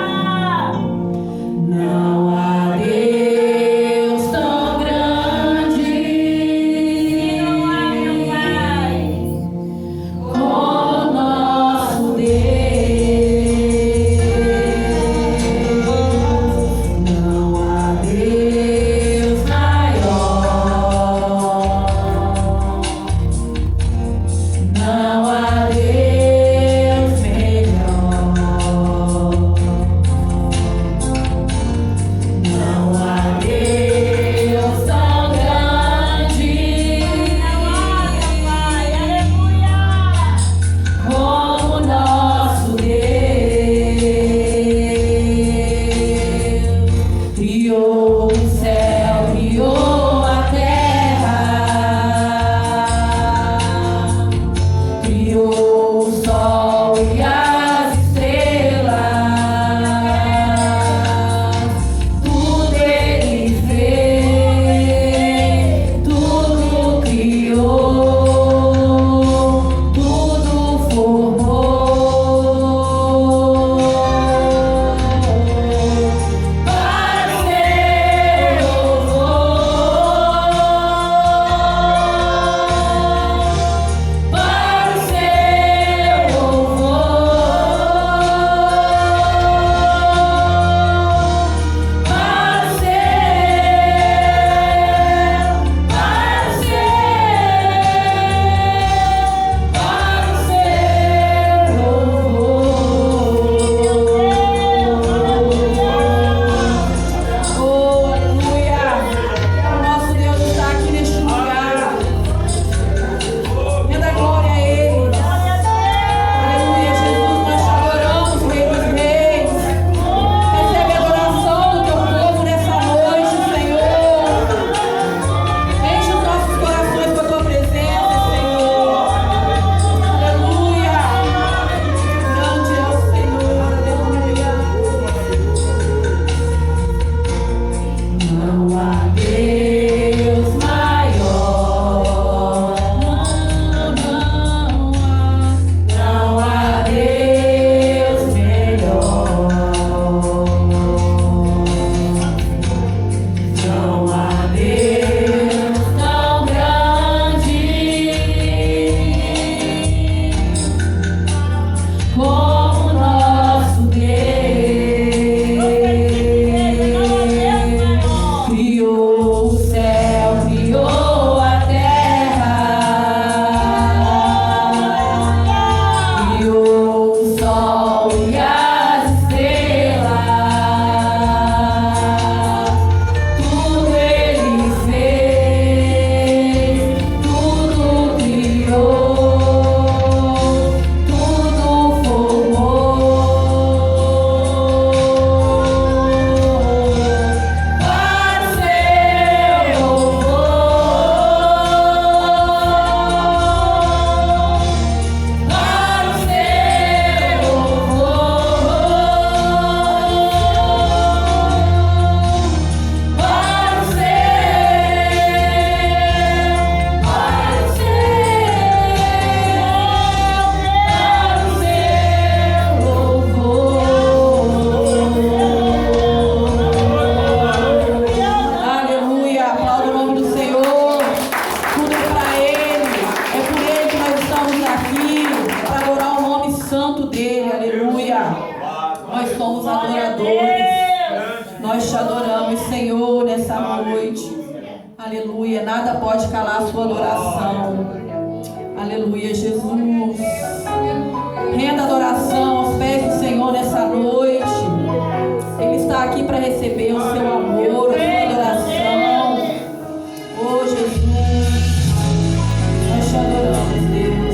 Não há Deus tão grande. Não há, meu Pai. Como nosso Deus. Não há Deus maior. Não há Deus melhor. Não há Deus tão grande. Não há, meu Pai. Aleluia! Como nosso Deus criou o céu, criou a terra, criou o sol e as estrelas, tudo Ele fez, tudo criou, tudo formou para o seu louvor, para o seu louvor, para o Oh, aleluia! O nosso Deus está aqui neste lugar. Renda glória a Ele. Aleluia, Jesus, nós te adoramos, Rei dos Reis. Recebe a adoração do teu povo nessa noite, Senhor. Enche os nossos corações com a tua presença, Senhor. Aleluia. Grande é o Senhor, aleluia. Não há Deus maior. Não há Deus melhor. Não há Deus tão grande como nosso Deus. Criou o céu, criou a terra, criou o sol e as estrelas, tudo Ele fez, tudo criou, tudo formou para o seu louvor, para o seu louvor, para o Aleluia, aplauda o nome do Senhor. Tudo é para Ele. É por Ele que nós estamos aqui, para adorar o nome santo dEle. Aleluia. Nós somos adoradores. Nós te adoramos, Senhor, nessa noite. Aleluia. Nada pode calar a sua adoração. receber o seu amor, a sua adoração. Oh, Jesus, nós te adoramos, Deus.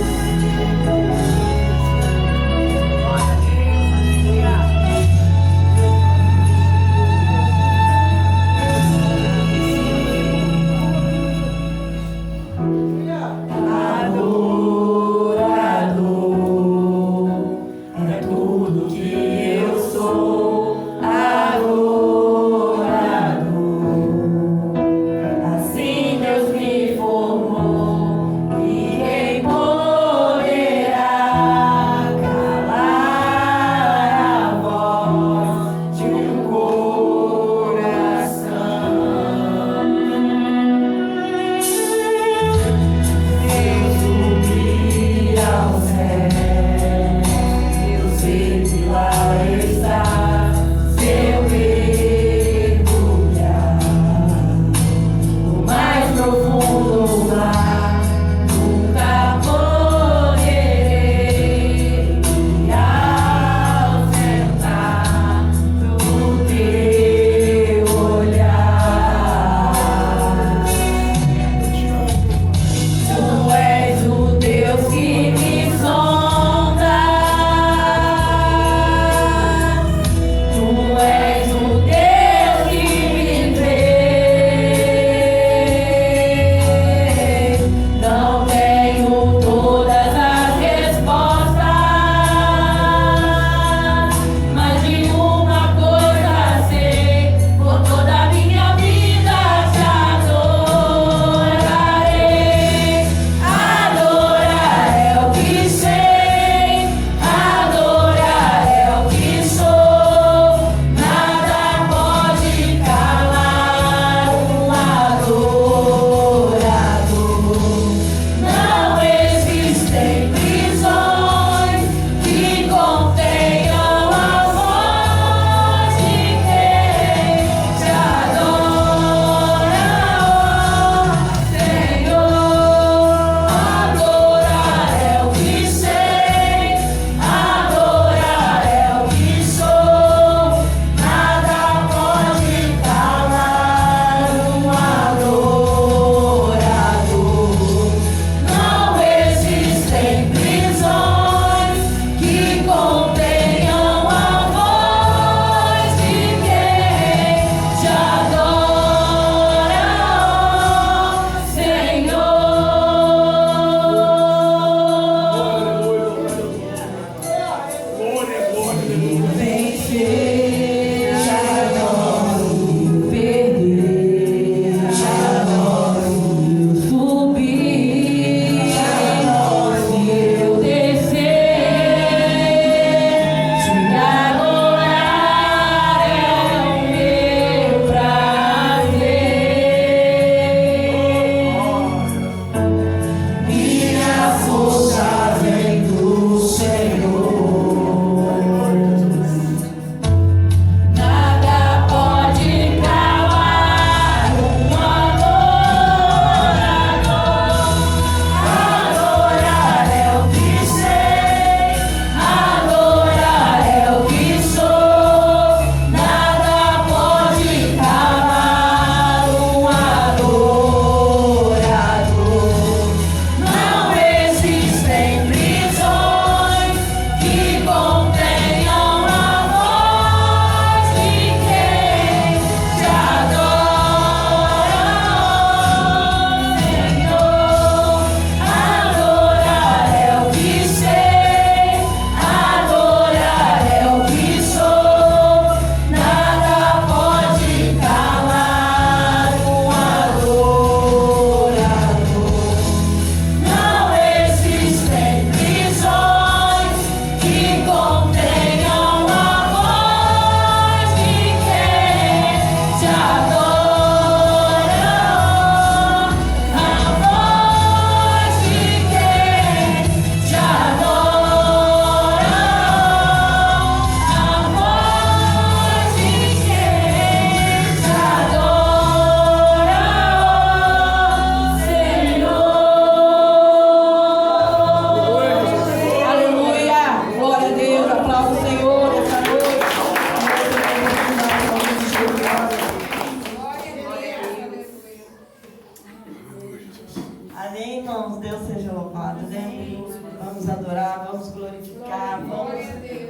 Amém, irmãos? Deus seja louvado, né? Vamos adorar, vamos glorificar, vamos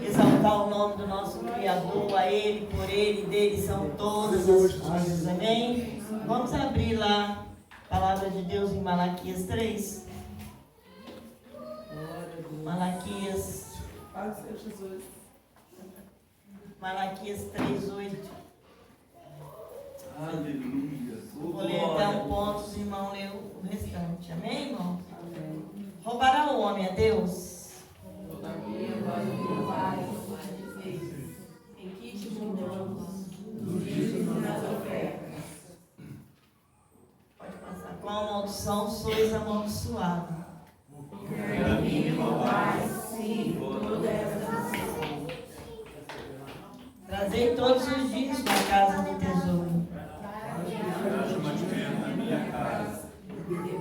exaltar o nome do nosso Criador, a Ele, por Ele, dele são todas as coisas, amém? Vamos abrir lá a palavra de Deus em Malaquias 3. Malaquias 3:8. Aleluia. Vou ler até um ponto, os irmãos lêem o restante. Amém, irmão? Amém. Roubará o homem a Deus? Todavia, vós não vais dizer em que te mudamos dos dízimos das ofertas. Pode passar. Com a maldição sois amaldiçoados. Porque a mim roubais, sim, toda essa nação. Trazei todos os dias para a casa do tesouro.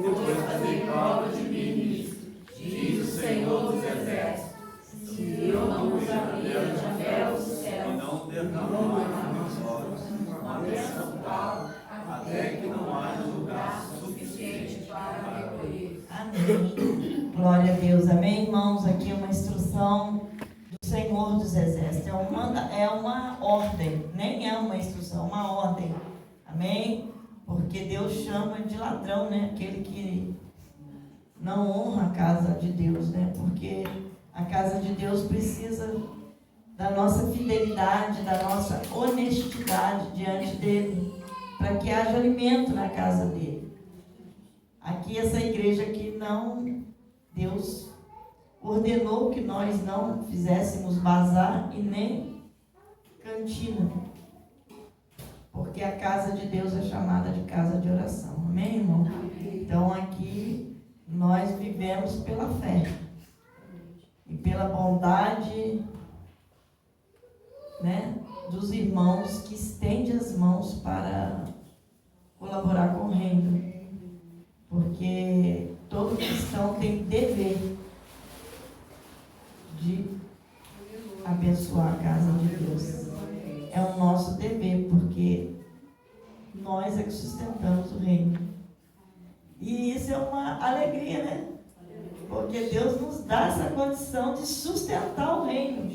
Depois fazei prova de mim nisto, diz o Senhor dos Exércitos. Se eu não vos abrir a janela dos céus, Não derramar meus olhos uma bênção tal, até que não haja lugar suficiente para recolher. Amém. Glória a Deus. Amém, irmãos? Aqui é uma instrução do Senhor dos Exércitos. É uma ordem, nem é uma instrução, uma ordem. Amém? Porque Deus chama de ladrão, né? Aquele que não honra a casa de Deus, né? Porque a casa de Deus precisa da nossa fidelidade, da nossa honestidade diante dele, para que haja alimento na casa dele. Aqui, essa igreja aqui não, Deus ordenou que nós não fizéssemos bazar e nem cantina. Porque a casa de Deus é chamada de casa de oração. Amém, irmão? Então aqui nós vivemos pela fé. E pela bondade, né, dos irmãos que estendem as mãos para colaborar com o reino. Porque todo cristão tem dever de abençoar a casa de Deus. É o nosso dever, porque nós é que sustentamos o reino. E isso é uma alegria, né? Porque Deus nos dá essa condição de sustentar o reino.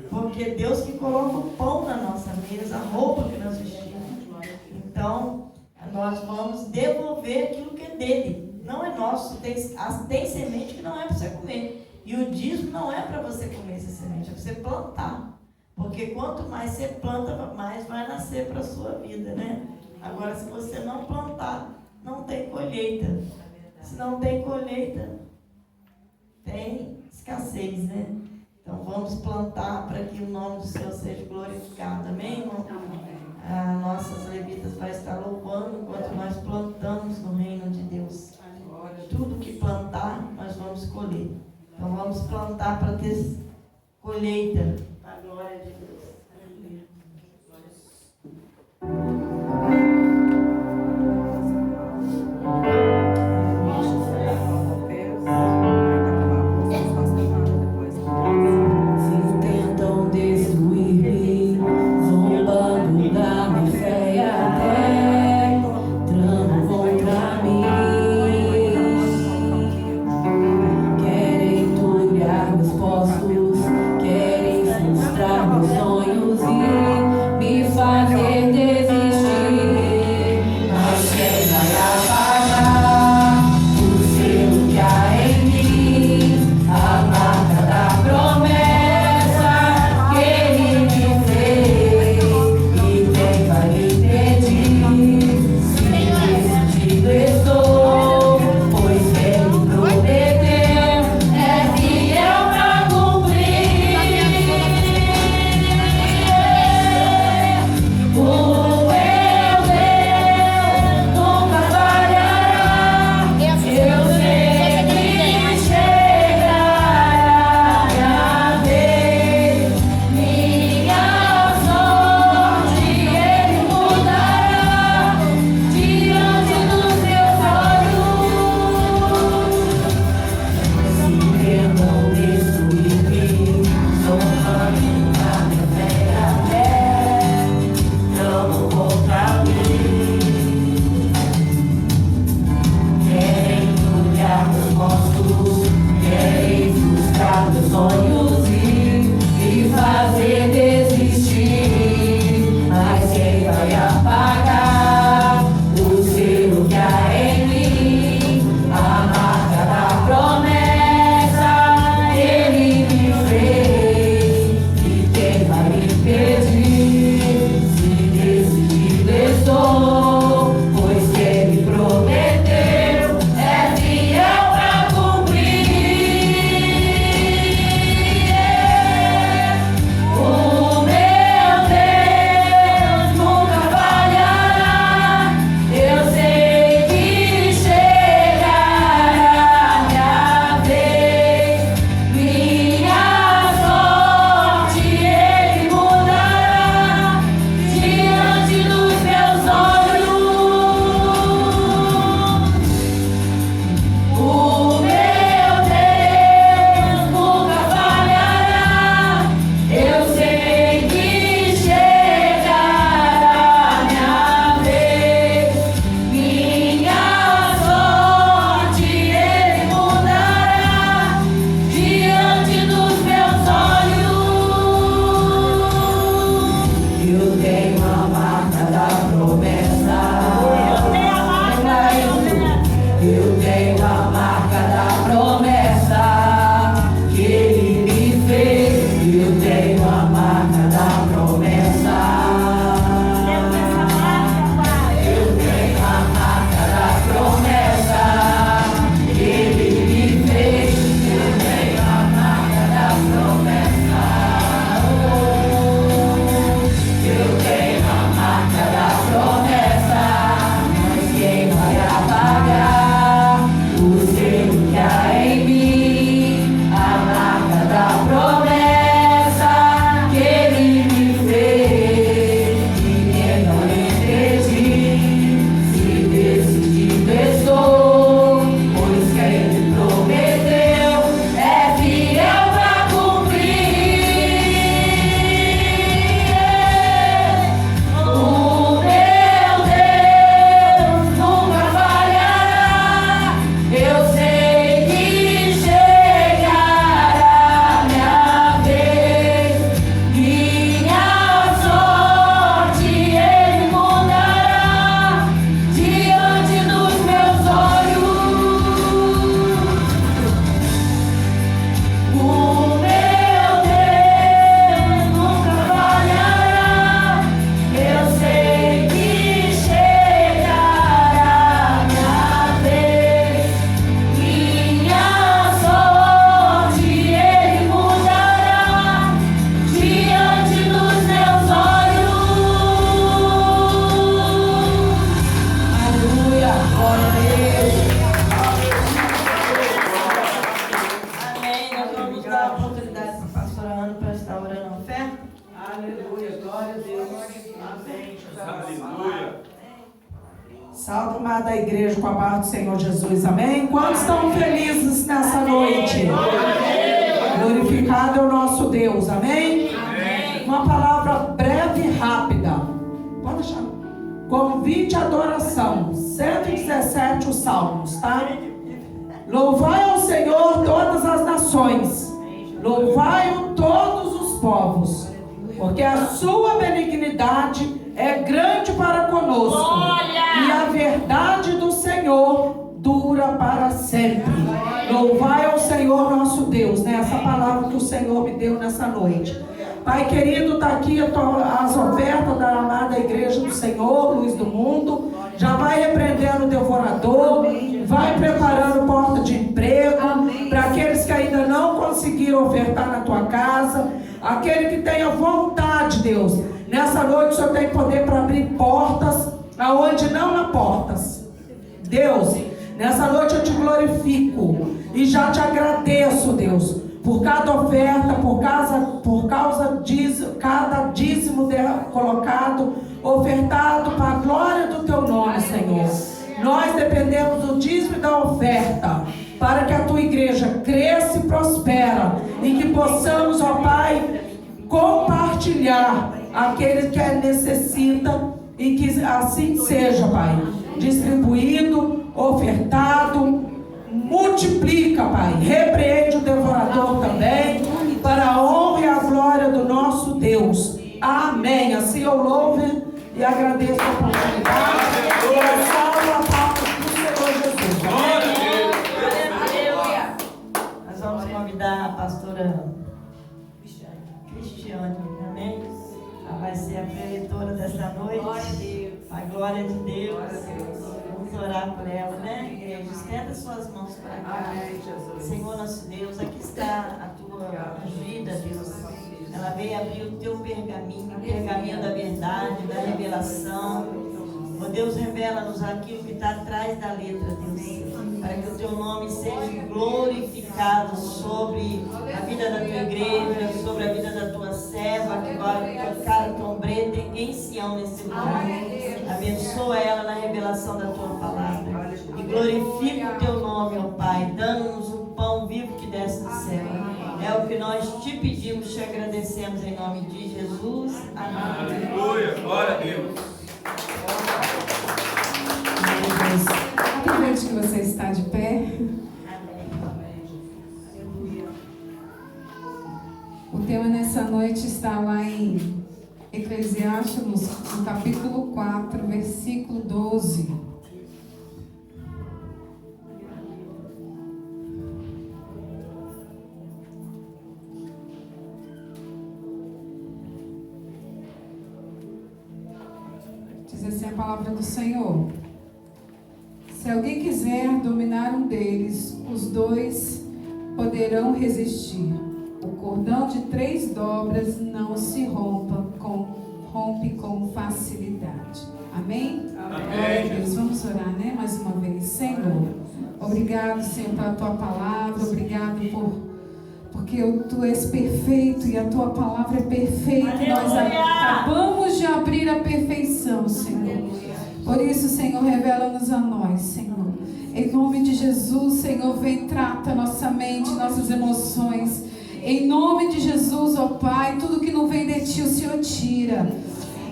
Porque Deus que coloca o pão na nossa mesa, a roupa que nós vestimos. Então, nós vamos devolver aquilo que é dele. Não é nosso. Tem semente que não é para você comer. E o dízimo não é para você comer essa semente, é para você plantar. Porque quanto mais você planta, mais vai nascer para a sua vida, né? Agora, se você não plantar, não tem colheita. Se não tem colheita, tem escassez, né? Então, vamos plantar para que o nome do Senhor seja glorificado. Amém, irmão? Nossas levitas vai estar louvando enquanto nós plantamos no reino de Deus. Tudo que plantar, nós vamos colher. Então, vamos plantar para ter colheita. A glória de Deus. Tentam destruir-me, zombando da minha fé e até tramam contra mim. Querem entulhar meus poços, querem Aleluia. Salve, amada igreja, com a paz do Senhor Jesus, amém? Quantos estão felizes nessa noite? Glorificado é o nosso Deus, amém? Uma palavra breve e rápida. Pode deixar. Convite à adoração. 117 os salmos, tá? Louvai ao Senhor todas as nações. Louvai-o todos os povos. Porque a sua benignidade é grande para conosco. E a verdade do Senhor dura para sempre. Louvai ao Senhor nosso Deus, né? Essa palavra que o Senhor me deu nessa noite. Pai querido, está aqui as ofertas da amada igreja do Senhor, Luz do Mundo. Já vai repreendendo o devorador, vai preparando porta de emprego para aqueles que ainda não conseguiram ofertar na tua casa. Aquele que tenha vontade, Deus, nessa noite o Senhor tem poder para abrir portas aonde não há portas. Deus, nessa noite eu te glorifico e já te agradeço, Deus, por cada oferta, por causa de cada dízimo colocado, ofertado para a glória do teu nome, Senhor. Nós dependemos do dízimo e da oferta para que a tua igreja cresça e prospera e que possamos, ó Pai, compartilhar aquele que necessita e que assim seja, Pai, distribuído, ofertado. Multiplica, Pai, repreende o devorador também, para a honra e a glória do nosso Deus. Amém. Assim eu louvo e agradeço a oportunidade. E eu salvo a palavra do Senhor Jesus. Aleluia. Nós vamos convidar a pastora Cristiane, amém? Ela vai ser a preletora desta noite. Glória a Deus. A glória de Deus. Vamos orar por ela, né, igreja? Estenda suas mãos para cá. Amém, Jesus. Senhor nosso Deus, aqui está a tua vida, Deus. Ela veio abrir o teu pergaminho, o pergaminho da verdade, da revelação. Oh Deus, revela-nos aquilo que está atrás da letra, Deus, para que o teu nome seja glorificado sobre a vida da tua igreja, sobre a vida da tua serva, que vai tocar trombreta em Sião nesse lugar. Abençoa ela na revelação da tua palavra e glorifica o teu nome, ó Pai, dando-nos o pão vivo que desce do céu. É o que nós te pedimos, te agradecemos em nome de Jesus. Amém. Aleluia, glória a Deus. Aproveite que você está de pé. O tema nessa noite está lá em Eclesiastes, no capítulo 4, versículo 12. Diz assim a palavra do Senhor: se alguém quiser dominar um deles, os dois poderão resistir. O cordão de 3 dobras não se rompe com facilidade. Amém? Glória a Deus. Vamos orar, né? Mais uma vez. Senhor, obrigado, Senhor, pela tua palavra. Obrigado porque tu és perfeito e a tua palavra é perfeita. Nós acabamos de abrir a perfeição, Senhor. Por isso, Senhor, revela-nos a nós, Senhor. Em nome de Jesus, Senhor, vem, trata nossa mente, nossas emoções. Em nome de Jesus, ó Pai, tudo que não vem de Ti, o Senhor tira.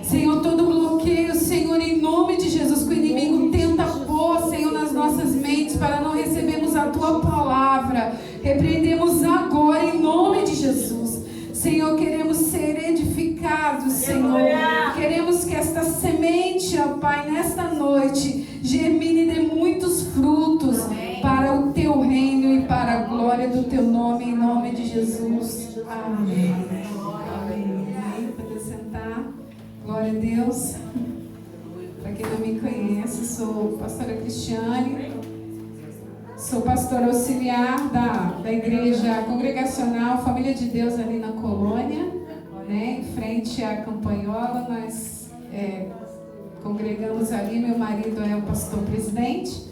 Senhor, todo bloqueio, Senhor, em nome de Jesus, que o inimigo tenta pôr, Senhor, nas nossas mentes para não recebermos a Tua palavra. Repreendemos agora, em nome de Jesus. Senhor, queremos ser edificados, Senhor. Queremos que esta semente, ó Pai, nesta noite, germine e dê muitos frutos para o Teu reino e para a glória do Teu nome, em nome de Jesus. Amém. Amém. Pode sentar. Glória a Deus. Para quem não me conhece, sou pastora Cristiane. Sou pastora auxiliar da igreja congregacional Família de Deus ali na Colônia, né, em frente à Campanhola. Nós congregamos ali, meu marido é o pastor presidente,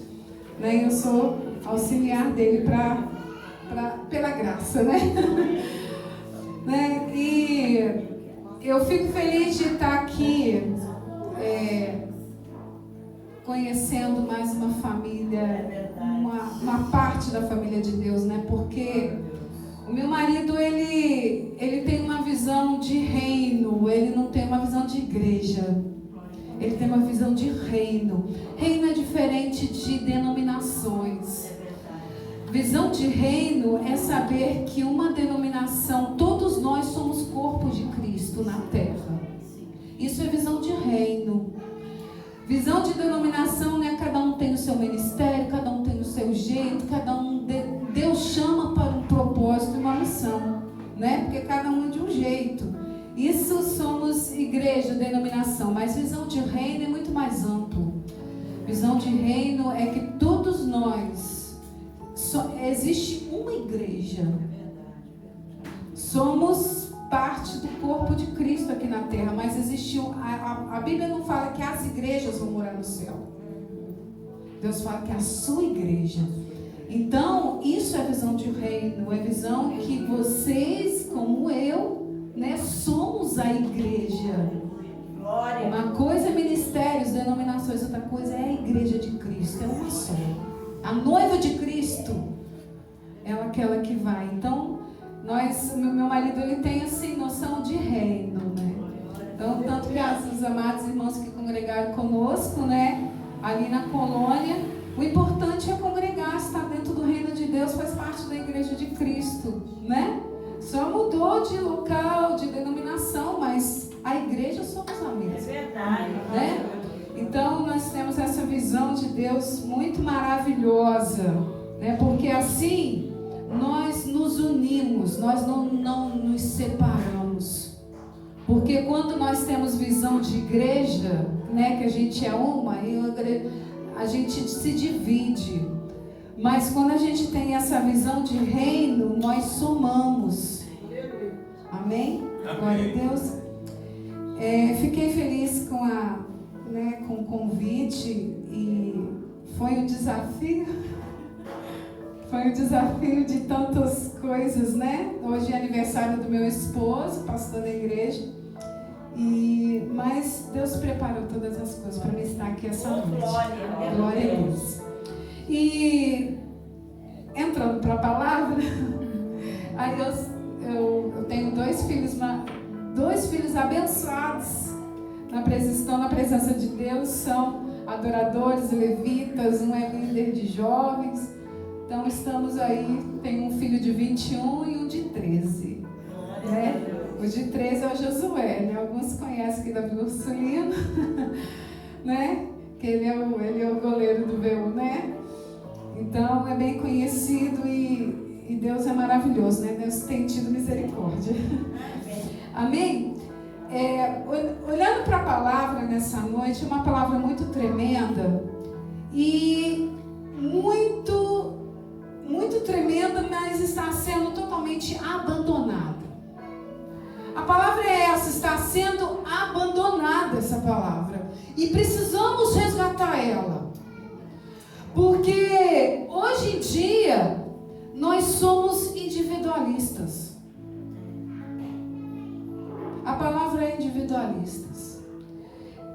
né, e eu sou auxiliar dele pela graça, né? E eu fico feliz de estar aqui conhecendo mais uma família, uma parte da família de Deus, né? Porque o meu marido, ele tem uma visão de reino, ele não tem uma visão de igreja. Ele tem uma visão de reino. Reino é diferente de denominações. Visão de reino é saber que uma denominação, todos nós somos corpo de Cristo na terra. Isso é visão de reino. Visão de denominação, né? Cada um tem o seu ministério, cada um tem o seu jeito, Deus chama para um propósito e uma missão, né? Porque cada um é de um jeito. Isso somos igreja, denominação, mas visão de reino é muito mais amplo. Visão de reino é que todos nós, existe uma igreja. Somos parte do corpo de Cristo aqui na terra, mas existiu, a Bíblia não fala que as igrejas vão morar no céu. Deus fala que é a sua igreja. Então, isso é visão de reino, é visão que vocês, como eu, né, somos a igreja. Uma coisa é ministérios, denominações, outra coisa é a igreja de Cristo, é uma só. A noiva de Cristo, ela é aquela que vai. Então, meu marido, ele tem assim noção de reino, né? Então, tanto que os amados irmãos que congregaram conosco, né, ali na colônia, o importante é congregar, estar dentro do reino de Deus, faz parte da igreja de Cristo, né? Só mudou de local, de denominação, mas a igreja somos a mesma. É verdade. Né? Então, nós temos essa visão de Deus muito maravilhosa, né? Porque assim nós nos unimos, nós não nos separamos. Porque quando nós temos visão de igreja, né, que a gente é uma, a gente se divide. Mas quando a gente tem essa visão de reino, nós somamos. Amém? Glória a Deus. Fiquei feliz com o convite e foi um desafio. Foi um desafio de tantas coisas, né? Hoje é aniversário do meu esposo, pastor da igreja. Mas Deus preparou todas as coisas para me estar aqui essa noite. Glória a Deus. E entrando para a palavra, aí eu tenho dois filhos abençoados estão na presença de Deus, são adoradores, levitas, um é líder de jovens. Então estamos aí, tem um filho de 21 e um de 13. Né? O de 13 é o Josué, né? Alguns conhecem aqui da Vila Ursulino, né? Que ele é o goleiro do VU, né? Então é bem conhecido e Deus é maravilhoso, né? Deus tem tido misericórdia. Amém? Olhando para a palavra nessa noite, uma palavra muito tremenda e muito tremenda, mas está sendo totalmente abandonada. A palavra é essa, está sendo abandonada essa palavra. E precisamos resgatar ela. Porque hoje em dia nós somos individualistas. A palavra é individualistas.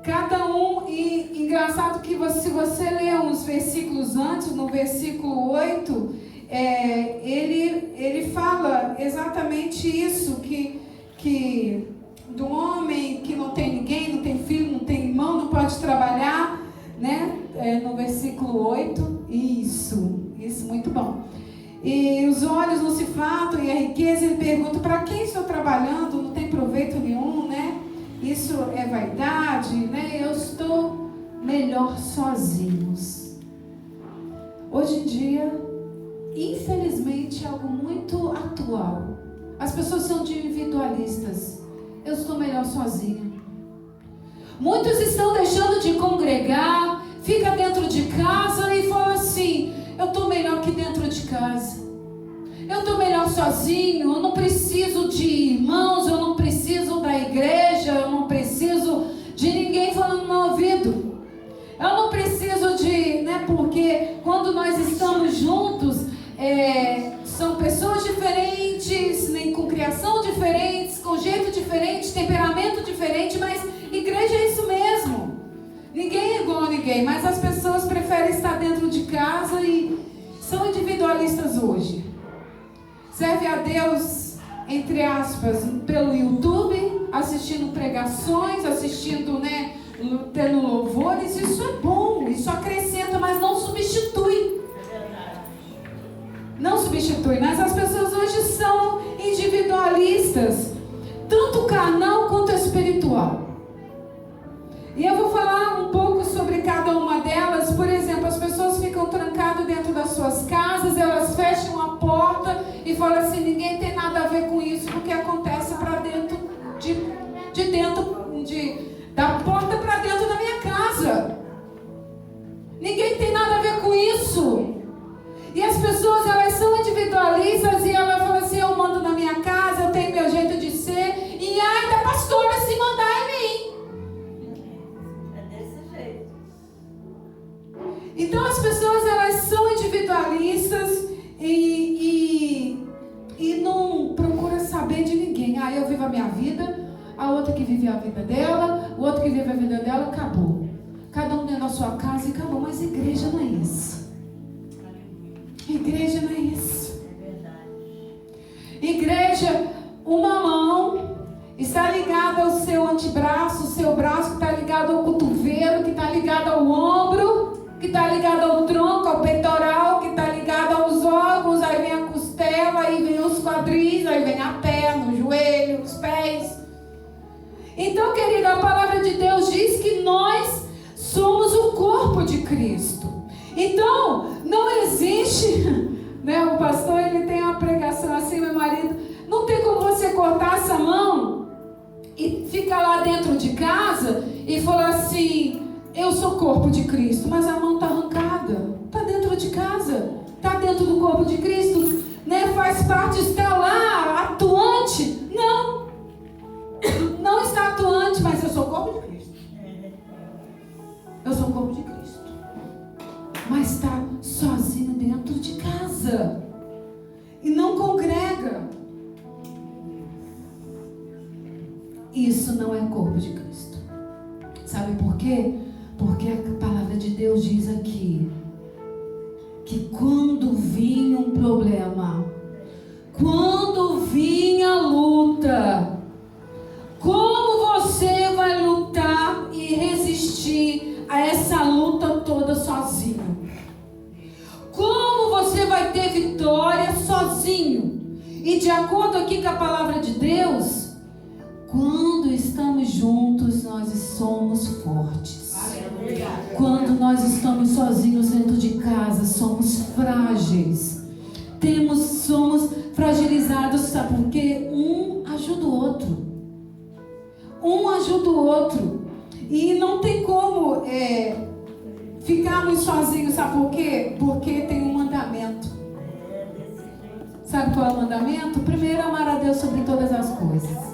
Cada um, e engraçado que se você ler uns versículos antes, no versículo 8, ele fala exatamente isso, que do homem que não tem ninguém, não tem filho, não tem irmão, não pode trabalhar, né? No versículo 8, isso, muito bom. E os olhos não se fartam e a riqueza, ele pergunta, para quem estou trabalhando? Não tem proveito nenhum, né? Isso é vaidade, né? Eu estou melhor sozinhos. Hoje em dia, infelizmente, é algo muito atual. As pessoas são individualistas. Eu estou melhor sozinha. Muitos estão deixando de congregar, fica dentro de casa e fala assim, eu estou melhor que dentro de casa. Eu estou melhor sozinho, eu não preciso de irmãos, eu não preciso da igreja, eu não preciso de ninguém falando no meu ouvido. Eu não preciso né, porque quando nós estamos juntos, são pessoas diferentes, com criação diferentes, com jeito diferente, temperamento diferente, mas igreja é isso mesmo. Ninguém é igual a ninguém, mas as pessoas preferem estar dentro de casa e são individualistas hoje. Serve a Deus, entre aspas, pelo YouTube, assistindo pregações, assistindo, tendo louvores. Isso é bom, isso acrescenta, mas não substitui. Não substitui, mas as pessoas hoje são individualistas, tanto carnal quanto espiritual. E eu vou falar um pouco sobre cada uma delas. Por exemplo, as pessoas ficam trancadas dentro das suas casas, elas fecham a porta e falam assim: ninguém tem nada a ver com isso, porque acontece para dentro da porta para dentro da minha casa. Ninguém tem nada a ver com isso. E as pessoas, elas são individualistas e elas falam assim: eu mando na minha casa, eu tenho meu jeito de ser, e ai da pastora se mandar em mim. Então as pessoas, elas são individualistas e não procuram saber de ninguém. Ah, eu vivo a minha vida, a outra que vive a vida dela, o outro que vive a vida dela, acabou. Cada um dentro da sua casa e acabou. Mas igreja não é isso. Igreja não é isso. Igreja, uma mão está ligada ao seu antebraço, o seu braço que está ligado ao cotovelo, que está ligado ao ombro, que está ligado ao tronco, ao peitoral, que está ligado aos órgãos, aí vem a costela, aí vem os quadris, aí vem a perna, o joelho, os pés. Então, querido, a palavra de Deus diz que nós somos o corpo de Cristo. Então, não existe, o pastor, ele tem uma pregação assim, meu marido, não tem como você cortar essa mão e ficar lá dentro de casa e falar assim: eu sou corpo de Cristo, mas a mão está arrancada, está dentro de casa, está dentro do corpo de Cristo, faz parte, está lá, atuante. Não está atuante, mas eu sou corpo de Cristo. Eu sou corpo de Cristo, mas está sozinho dentro de casa e não congrega. Isso não é corpo de Cristo. Sabe por quê? Porque a palavra de Deus diz aqui que quando vinha um problema, quando vinha luta, como você vai lutar e resistir a essa luta toda sozinho? Como você vai ter vitória sozinho? E de acordo aqui com a palavra de Deus, quando estamos juntos, nós somos fortes. Quando nós estamos sozinhos dentro de casa, somos frágeis. Somos fragilizados, sabe por quê? Um ajuda o outro. Um ajuda o outro. E não tem como ficarmos sozinhos, sabe por quê? Porque tem um mandamento. Sabe qual é o mandamento? Primeiro, amar a Deus sobre todas as coisas.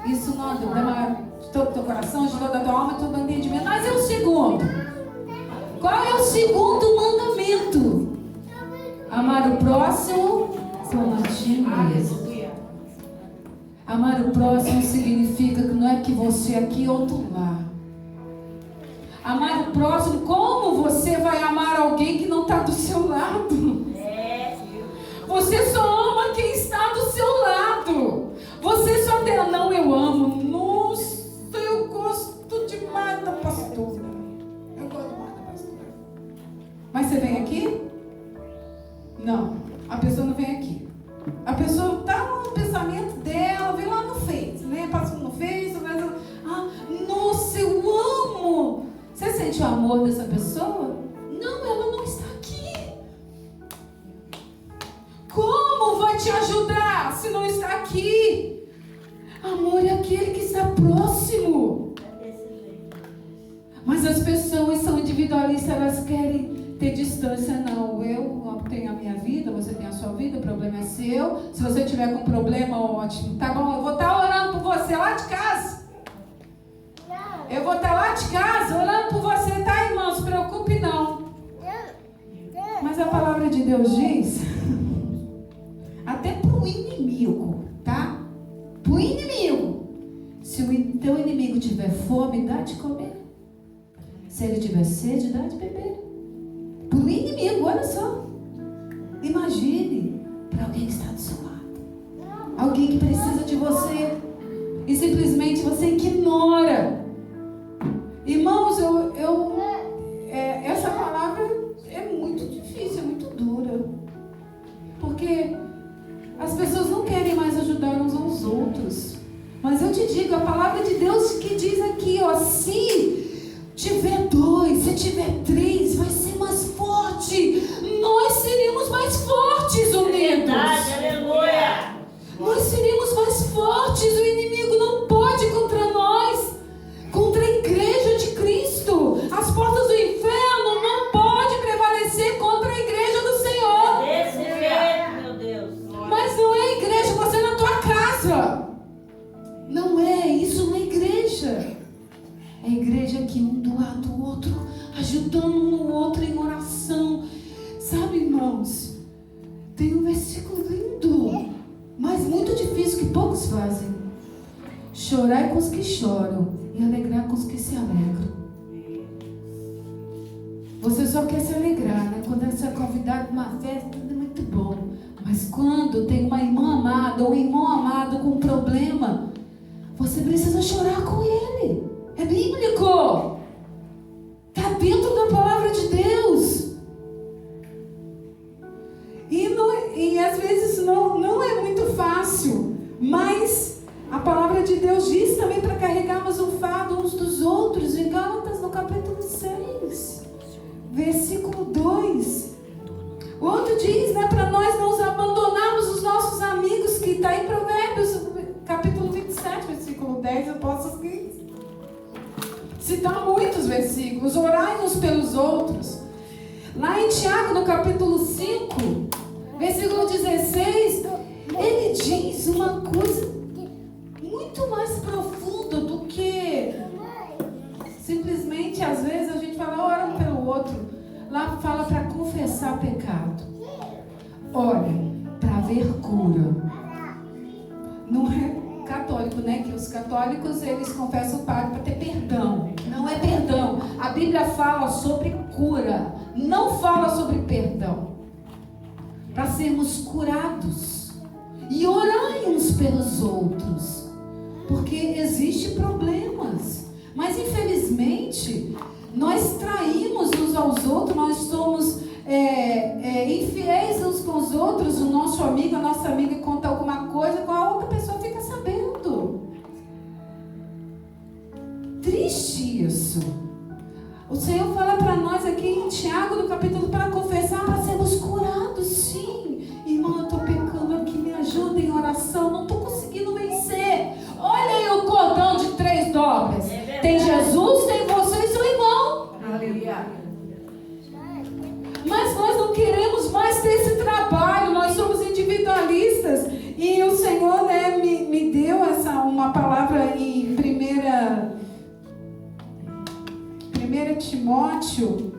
Isso não é de todo o teu coração, de toda a tua alma, de todo o entendimento. Mas é o segundo. Qual é o segundo mandamento? Amar o próximo como a ti mesmo. Amar o próximo significa que não é que você aqui ou outro lá. Amar o próximo, como você vai amar alguém que não está do seu lado? Você só ama quem está do seu lado. Você só tem, não, eu amo. Nossa, eu gosto demais da pastora. Eu gosto demais da pastora. Mas você vem aqui? Não, a pessoa não vem aqui. A pessoa está no pensamento dela, vem lá no Face, Passou no Face, nossa, eu amo. Você sente o amor dessa pessoa? Não, ela não está aqui. Como vai te ajudar se não está aqui? Amor é aquele que está próximo. Mas as pessoas são individualistas, elas querem ter distância. Não, eu tenho a minha vida, você tem a sua vida, o problema é seu. Se você tiver com problema, ótimo. Tá bom, eu vou estar orando por você lá de casa. Eu vou estar lá de casa orando por você, tá, irmão? Não se preocupe, não. Mas a palavra de Deus diz, até para o inimigo, tá? Para o inimigo. Se o teu inimigo tiver fome, dá de comer. Se ele tiver sede, dá de beber. Para o inimigo, olha só. Imagine para alguém que está do seu lado. Alguém que precisa de você. E simplesmente você ignora. Irmãos, essa palavra é muito difícil, é muito dura. Porque as pessoas não querem mais ajudar uns aos outros. Mas eu te digo, a palavra de Deus que diz aqui, ó, se tiver 2, se tiver 3, vai ser mais forte. Nós seremos mais fortes unidos. Verdade, aleluia. Nós seremos mais fortes. O inimigo não pode contra nós, contra a igreja de Cristo. As portas do inferno não podem prevalecer contra a igreja do Senhor. Desse jeito, meu Deus. Mas não é a igreja, você na tua casa. Não é, isso não é igreja. É a igreja aqui, um do lado do outro, ajudando um no outro em oração. Sabe, irmãos, tem um versículo lindo, mas muito difícil, que poucos fazem. Chorai com os que choram e alegrar com os que se alegram. Você só quer se alegrar, né? Quando você é convidado para uma festa, tudo é muito bom. Mas quando tem uma irmã amada ou um irmão amado com um problema, você precisa chorar com ele. É bíblico. Está dentro da palavra de Deus. E às vezes não é muito fácil. Mas a palavra de Deus diz também para carregarmos o fardo uns dos outros. Em Gálatas, no capítulo 6, versículo 2. O outro diz, né, para nós não abandonarmos os nossos amigos, que está em Provérbios, capítulo 27, versículo 10. Eu posso citar muitos versículos. Orai uns pelos outros. Lá em Tiago, no capítulo 5, versículo 16, ele diz uma coisa muito mais profunda do que simplesmente, às vezes, a gente fala, ora um pelo outro. Lá fala para confessar pecado. Olha, para haver cura. Não é católico, né? Que os católicos, eles confessam o pecado para ter perdão. Não é perdão. A Bíblia fala sobre cura. Não fala sobre perdão. Para sermos curados. E orai uns pelos outros. Porque existem problemas. Mas infelizmente, nós traímos uns aos outros. Nós somos infiéis uns com os outros. O nosso amigo, a nossa amiga conta alguma coisa, com a outra pessoa fica sabendo. Triste isso. O Senhor fala para nós aqui em Tiago, no capítulo, para confessar, para sermos curados. Sim, irmão, eu estou pecando aqui, me ajuda em oração, não estou conseguindo vencer. Olha aí o cordão de 3 dobras. Tem Jesus, tem você e seu irmão. Aleluia. Mas nós não queremos mais ter esse trabalho, nós somos individualistas. E o Senhor, né, me deu uma palavra em 1 Timóteo.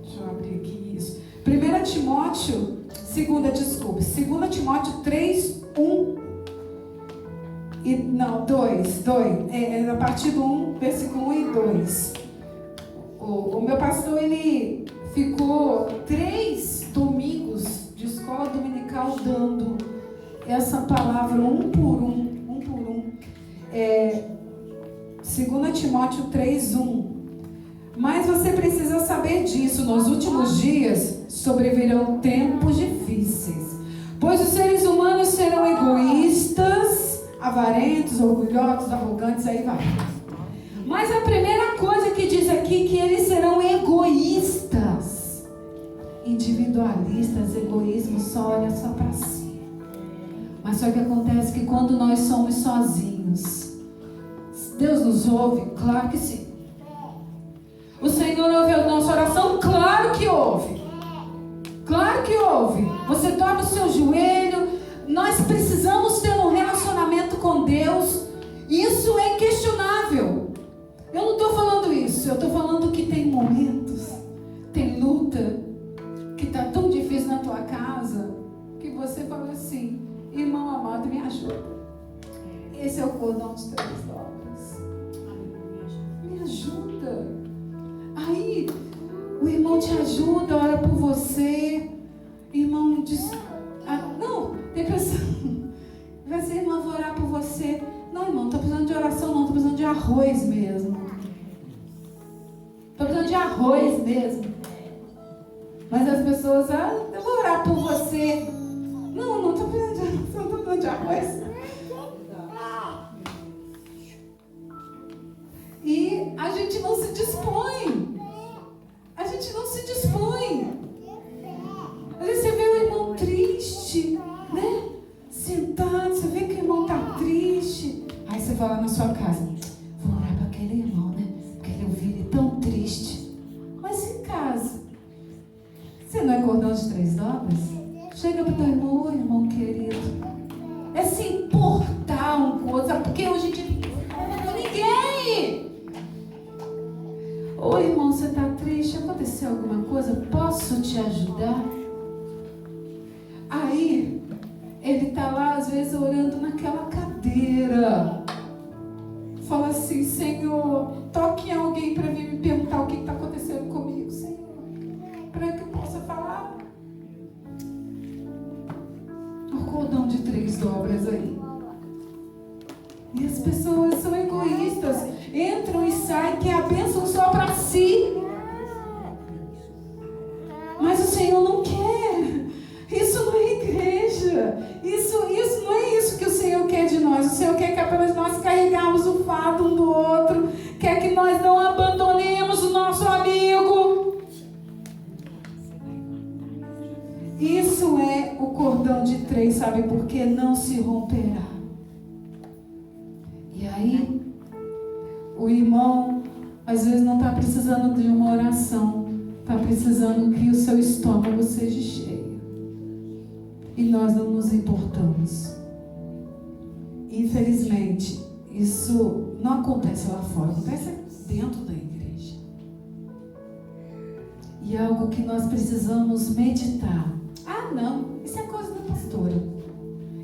Deixa eu abrir aqui isso. 1 Timóteo, 2 Timóteo 3, 1. 2. A partir do 1, versículo 1 e 2. O meu pastor, ele ficou 3 domingos de escola dominical dando essa palavra um por um. 2 Timóteo 3, 1. Mas você precisa saber disso. Nos últimos dias sobrevirão tempos difíceis, pois os seres humanos serão egoístas, avarentos, orgulhosos, arrogantes, aí vai. Mas a primeira coisa que diz aqui, que eles serão egoístas, individualistas. Egoísmo só olha só para si. Mas só que acontece que quando nós somos sozinhos, Deus nos ouve? Claro que sim. O Senhor ouve a nossa oração? Claro que ouve. Claro que ouve. Você dobra o seu joelho. Nós precisamos ter um relacionamento com Deus. Isso é inquestionável. Eu não estou falando isso. Eu estou falando que tem momentos, tem luta, que está tão difícil na tua casa, que você fala assim, irmão amado, me ajuda. Esse é o cordão de 3 dobras. Me ajuda. Aí o irmão te ajuda, ora por você. Irmão diz, não, tem pessoa, vai ser, irmão, vou orar por você. Não, irmão, não estou precisando de oração, não, estou precisando de arroz mesmo. Estou precisando de arroz mesmo. Mas as pessoas, eu vou orar por você. Não estou precisando de oração, estou precisando de arroz. E a gente não se dispõe. A gente não se dispõe. Às vezes você vê o irmão triste, né? Sentado, você vê que o irmão está triste. Aí você vai lá na sua casa, vou orar para aquele irmão, né? Porque eu vi ele tão triste. Mas em casa, você não é cordão de 3 dobras? Chega para o teu irmão, oi, irmão querido. É se importar um com o outro, sabe? Porque hoje em dia não é ninguém. Oi, irmão, você está triste? Aconteceu alguma coisa? Posso te ajudar? Aí, ele está lá, às vezes, orando naquela cadeira. Fala assim, Senhor, toque em alguém para vir me perguntar o que está acontecendo comigo, Senhor. Para que eu possa falar. O cordão de 3 dobras aí. E as pessoas são egoístas. Entram e saem, que é a bênção só para si. Mas o Senhor não quer. Isso não é igreja. Isso não é isso que o Senhor quer de nós. O Senhor quer que apenas nós carregamos o fardo um do outro. Quer que nós não abandonemos o nosso amigo. Isso é o cordão de 3, sabe por quê? Não se romperá. E aí, o irmão, às vezes, não está precisando de uma oração. Está precisando que o seu estômago seja cheio. E nós não nos importamos. Infelizmente, isso não acontece lá fora, acontece dentro da igreja. E é algo que nós precisamos meditar. Não, isso é coisa da pastora.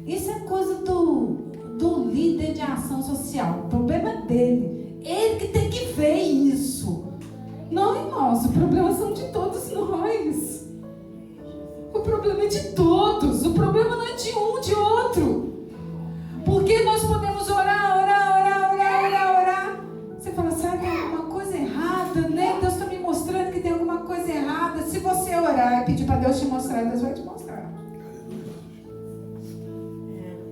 Isso é coisa do líder de ação social. O problema é dele. Ele que tem que ver isso. Não, irmãos, o problema são de todos nós. O problema é de todos. O problema não é de um, de outro. Porque nós podemos orar. Você fala, será que tem alguma coisa errada, né? Deus está me mostrando que tem alguma coisa errada. Se você orar e pedir para Deus te mostrar, Deus vai te mostrar.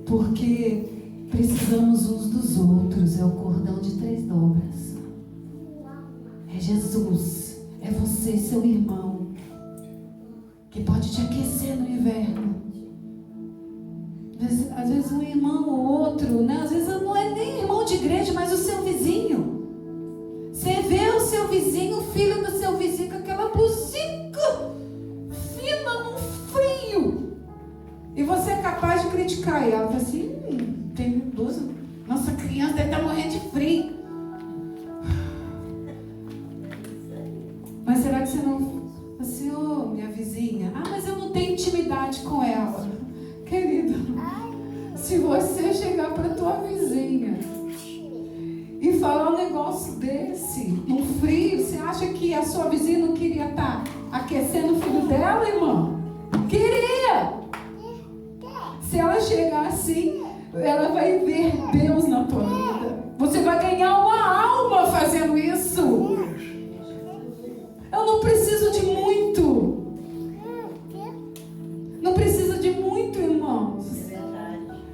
Porque precisamos uns dos outros. É o cordão de 3 dobras. É Jesus. É você, seu irmão, que pode te aquecer no inverno. Às vezes um irmão ou outro, né? Às vezes não é nem irmão de igreja, mas o seu vizinho. Você vê o seu vizinho, o filho do seu vizinho, com aquela blusinha fina no frio. E você é capaz de criticar ela. Fala assim, tem blusa. Nossa, criança deve estar morrendo de frio. Mas será que você não... Assim, minha vizinha. Mas eu não tenho intimidade com ela. Querida, se você chegar para tua vizinha e falar um negócio desse, no frio, você acha que a sua vizinha não queria estar aquecendo o filho dela, irmão? Queria! Se ela chegar assim, ela vai ver Deus na tua vida. Você vai ganhar uma alma fazendo isso. Eu não preciso de muito. Não precisa de muito, irmãos.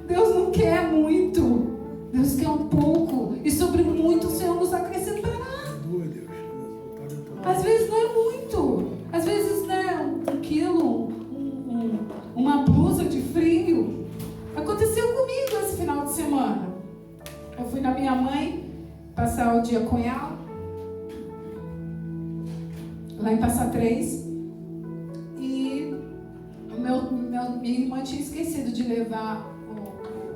Deus não quer muito. Deus quer um pouco. E sobre muito o Senhor nos acrescentará. Às vezes não é muito. Às vezes, né, 1 quilo, uma blusa de frio. Aconteceu comigo esse final de semana. Eu fui na minha mãe passar o dia com ela, lá em Passa Três. E minha irmã tinha esquecido de levar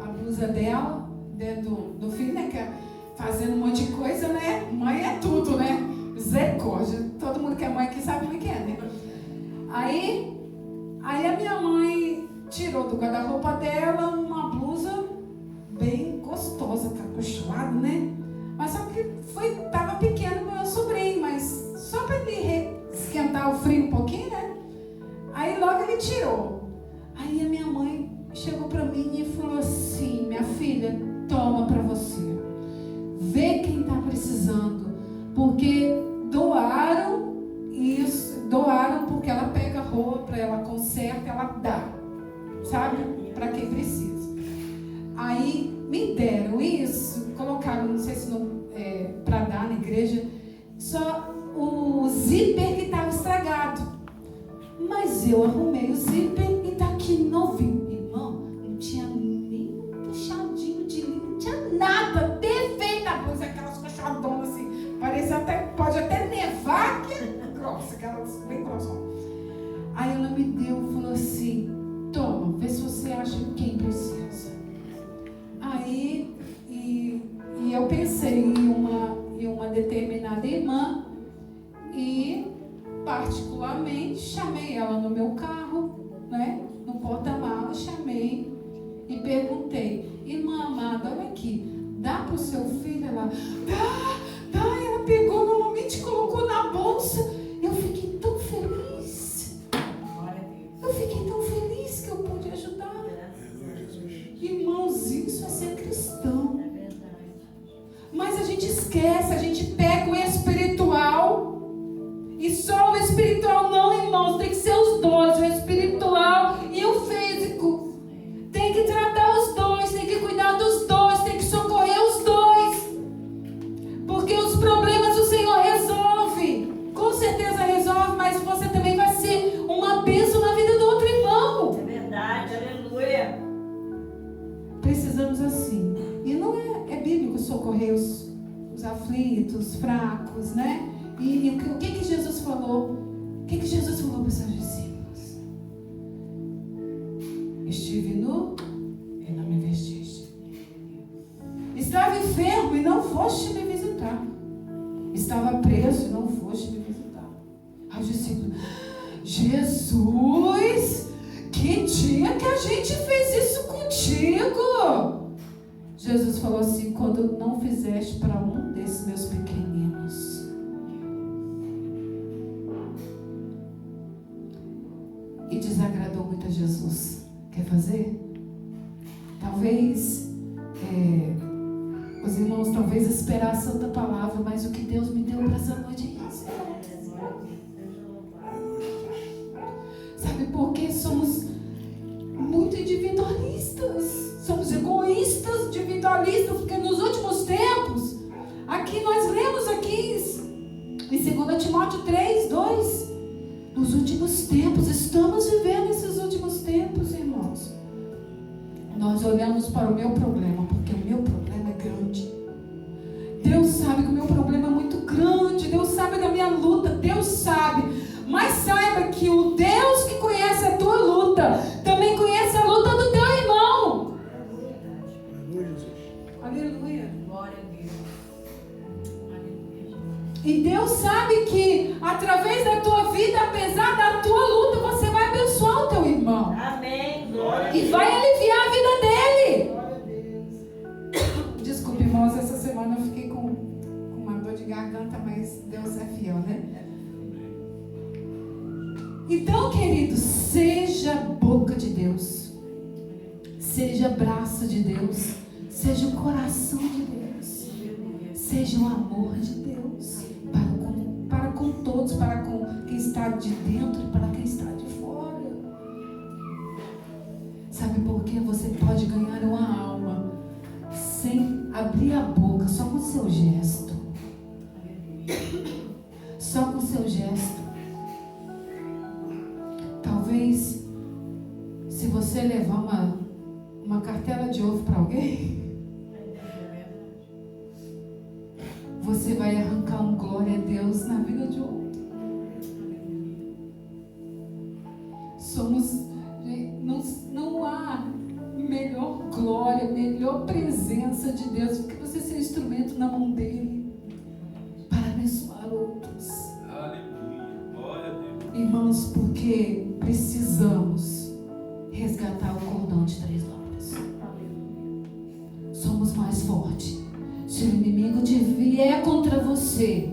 a blusa dela dentro do filho, né? Que é fazendo um monte de coisa, né? Mãe é tudo, né? Misericórdia. Todo mundo que é mãe aqui sabe como é que é, né? Aí a minha mãe tirou do guarda-roupa dela uma blusa bem gostosa, caprichada, né? Mas só que tava pequena para o meu sobrinho. tirou. Aí a minha mãe chegou para mim e falou assim: minha filha, toma para você. Vê quem está precisando. Porque doaram isso, doaram porque ela pega roupa, ela conserta, ela dá. Sabe? Para quem precisa. Aí me deram isso, colocaram, não sei se para dar na igreja, só o zíper que estava estragado. Mas eu arrumei o zíper e está aqui novinho. Irmão, não tinha nem um puxadinho de linha, não tinha nada. Perfeita a blusa, aquelas puxadonas assim. Parece até, pode até nevar, que é grossa, aquelas bem grossas. Aí ela me deu e falou assim: toma, vê se você acha quem precisa. Aí, e eu pensei em uma determinada irmã e, particularmente, chamei ela no meu carro, né, no porta-malas, chamei e perguntei: irmã amada, olha aqui, dá para o seu filho? Ela, dá, ela pegou normalmente e colocou na bolsa. Eu fiquei tão feliz. Eu fiquei tão feliz que eu pude ajudar. Irmãos, isso é ser cristão. Mas a gente esquece, a gente pega o espiritual. E só o espiritual não, irmãos, tem que ser os dois, o espiritual e o físico. Tem que tratar os dois, tem que cuidar dos dois, tem que socorrer os dois. Porque os problemas o Senhor resolve. Com certeza resolve, mas você também vai ser uma bênção na vida do outro irmão. É verdade, aleluia. Precisamos assim. E não é bíblico socorrer os aflitos, fracos, né? E o que Jesus falou? O que Jesus falou para os seus discípulos? Estive nu e não me vestiste. Estava enfermo e não foste me visitar. Estava preso e não foste me visitar. Aí os discípulos: Jesus, que dia que a gente fez isso contigo? Jesus falou assim: quando não fizeste para um desses meus pequeninos. E desagradou muito a Jesus. Quer fazer? Talvez os irmãos talvez esperar a santa palavra, mas o que Deus me deu para essa noite é isso. Sabe por que somos muito individualistas? Somos egoístas, individualistas, porque nos últimos tempos, aqui nós lemos aqui em 2 Timóteo 3:2, nos últimos tempos, estamos vivendo esses últimos tempos, irmãos. Nós olhamos para o meu problema, porque o meu problema é grande. Deus sabe que o meu problema é muito grande, Deus sabe da minha luta, Deus sabe. Mas saiba que o Deus que conhece a tua luta, também conhece a luta do teu irmão. Aleluia. Glória a Deus. E Deus sabe que através da tua vida, apesar da tua luta, você vai abençoar o teu irmão. Amém. Glória. E vai aliviar a vida dele. Desculpe, irmãos, essa semana eu fiquei com uma dor de garganta, mas Deus é fiel, né? Então, querido, seja a boca de Deus, seja braço de Deus, seja o coração de Deus, seja o amor de Deus para com todos, para com quem está de dentro e para quem está de fora. Sabe por quê? Você pode ganhar uma alma sem abrir a boca, só com o seu gesto. Só com o seu gesto. Talvez, se você levar uma cartela de ovo para alguém, você vai arrancar um glória a Deus na vida de outro. Não há melhor glória, melhor presença de Deus do que você ser instrumento na mão dele para abençoar outros. Aleluia. Glória a Deus. Irmãos, porque precisamos resgatar o cordão de 3 dobras. Somos mais fortes. Se o inimigo vier contra você,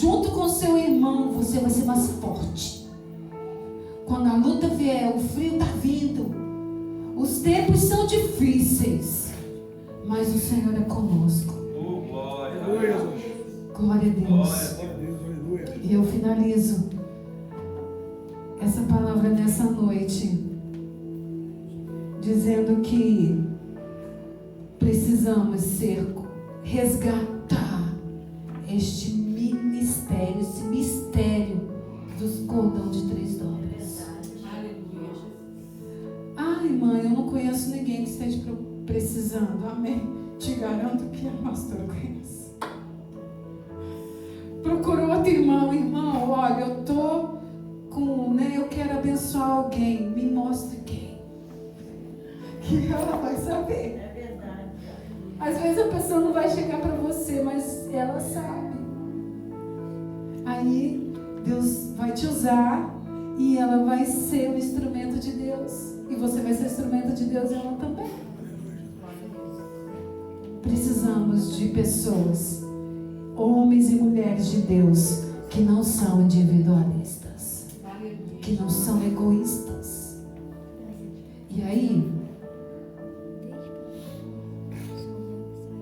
junto com seu irmão, você vai ser mais forte. quando a luta vier, o frio está vindo, os tempos são difíceis, mas o Senhor é conosco. Glória. Glória a Deus. E eu finalizo essa palavra nessa noite dizendo que precisamos resgatar este ministério, esse mistério dos cordão de 3 dobras. Ai, mãe, eu não conheço ninguém que esteja precisando. Amém. Te garanto que a pastora conhece. Procurou outro irmão, olha, eu tô com, eu quero abençoar alguém, me mostre quem. Que ela vai saber. É verdade. Às vezes a pessoa não vai chegar para você, mas ela sabe. Aí Deus vai te usar e ela vai ser um instrumento de Deus. E você vai ser instrumento de Deus e ela também. Precisamos de pessoas, homens e mulheres de Deus, que não são individualistas, que não são egoístas. E aí,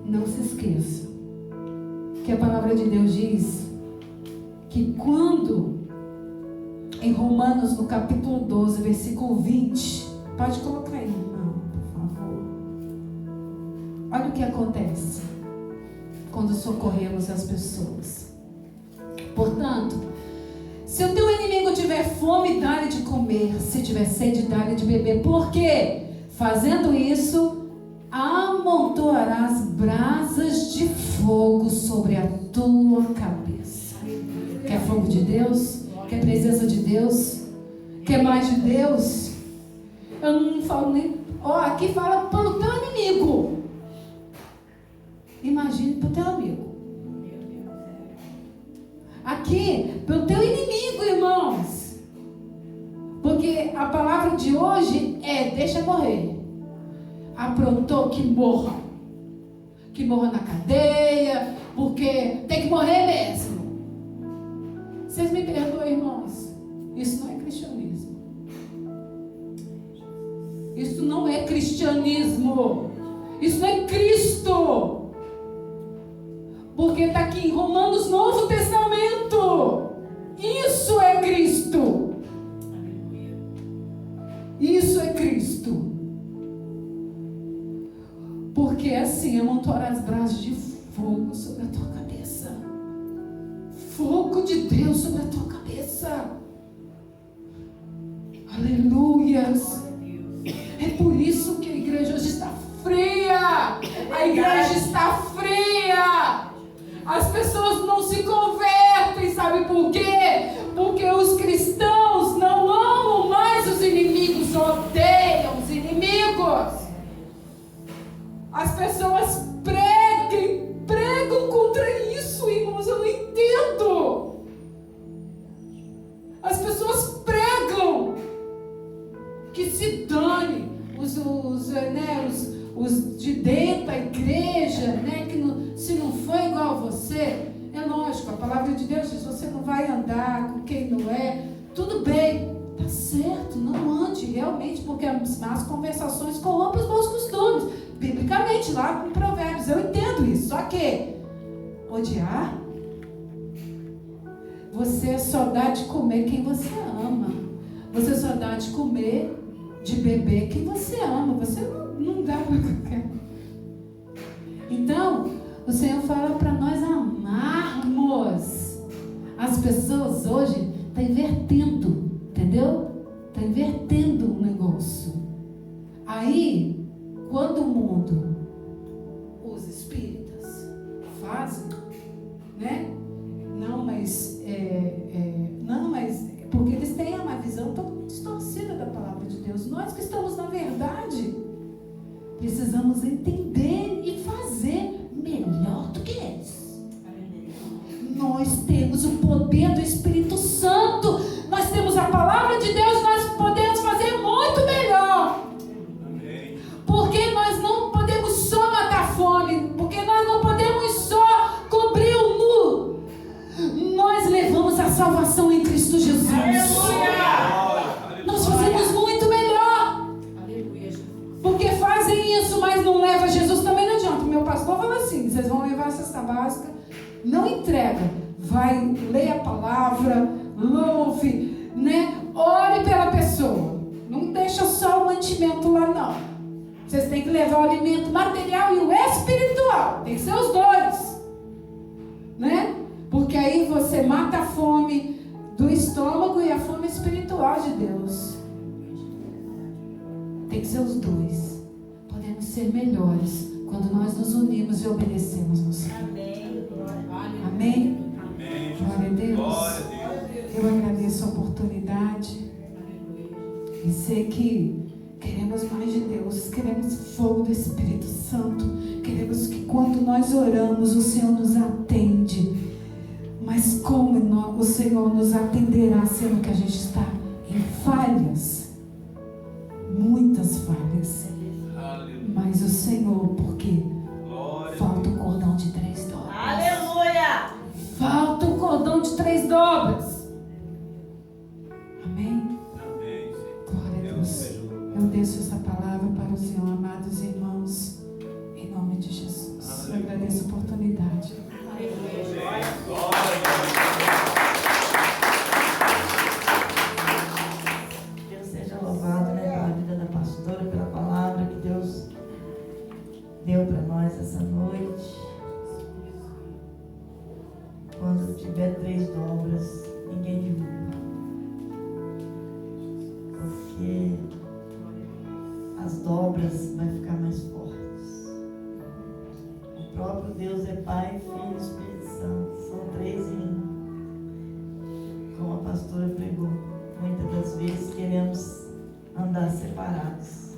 não se esqueça que a palavra de Deus diz que quando, em Romanos, no capítulo 12, versículo 20, pode colocar aí, irmão, por favor. Olha o que acontece quando socorremos as pessoas. Portanto, se o teu inimigo tiver fome, dá-lhe de comer. Se tiver sede, dá-lhe de beber. Por quê? Fazendo isso, amontoarás brasas de fogo sobre a tua cabeça. Quer fogo de Deus? Quer presença de Deus? Quer mais de Deus? Eu não falo nem... aqui fala para o teu inimigo. Imagine para o teu amigo. Aqui, para o teu inimigo, irmãos. Porque a palavra de hoje é: deixa morrer. Aprontou, que morra. Que morra na cadeia, porque tem que morrer mesmo. Vocês me perdoem, irmãos. Isso não é cristianismo. Isso não é cristianismo. Isso não é Cristo. Porque está aqui em Romanos, Novo Testamento. Isso é Cristo. Isso é Cristo. Porque assim, amontoarás as brasas de fogo sobre a tua cabeça. Fogo de Deus sobre a tua cabeça. Aleluias. É por isso que a igreja hoje está fria. A igreja está fria. As pessoas não se convertem, sabe por quê? Porque os cristãos não amam mais os inimigos, odeiam os inimigos. As pessoas pregam contra isso, irmãos, eu não entendo. As pessoas pregam que se dane os de dentro da igreja, que se não for igual a você, é lógico, a palavra de Deus diz: você não vai andar com quem não é. Tudo bem, tá certo, não ande realmente, porque as más conversações corrompem os bons costumes. Biblicamente, lá em Provérbios, eu entendo isso. Só que odiar, você só dá de comer quem você ama. Você só dá de comer, de beber quem você ama. Você não dá para qualquer. Então, o Senhor fala para nós amarmos. As pessoas hoje estão invertendo, entendeu? Está invertendo o negócio. Aí, quando o mundo, os espíritas fazem, não, mas porque eles têm uma visão tão distorcida da palavra de Deus. Nós que estamos na verdade, precisamos entender e fazer melhor do que eles. Nós temos o poder do Espírito Santo, nós temos a palavra de Deus, nós podemos fazer muito melhor. Porque nós não podemos só matar fome, porque nós não podemos só cobrir o nu. Nós levamos a salvação em Cristo Jesus. Aleluia! vai ler a palavra, louve, né? Ore pela pessoa. Não deixa só o mantimento lá, não. Vocês têm que levar o alimento material e o espiritual. Tem que ser os dois, né? Porque aí você mata a fome do estômago e a fome espiritual de Deus. Tem que ser os dois. Podemos ser melhores quando nós nos unimos e obedecemos no Senhor. Amém? Glória a Deus. Eu agradeço a oportunidade e sei que queremos mais de Deus, queremos fogo do Espírito Santo, queremos que quando nós oramos o Senhor nos atende. Mas como o Senhor nos atenderá sendo que a gente está em falhas, muitas falhas. Mas o Senhor, porque falta o cordão de 3 dobras. Aleluia! Falta o cordão de 3 dobras. Amém? Glória a Deus. Eu desço essa palavra para o Senhor, amados irmãos, em nome de Jesus. Eu agradeço a oportunidade. Deus seja louvado, né, pela vida da pastora, pela palavra que Deus deu para nós essa noite. Quando tiver 3 dobras, ninguém derruba. Porque as dobras vai ficar mais fortes. O próprio Deus é Pai, Filho e Espírito Santo. São 3 em 1. Como a pastora pregou, muitas das vezes queremos andar separados.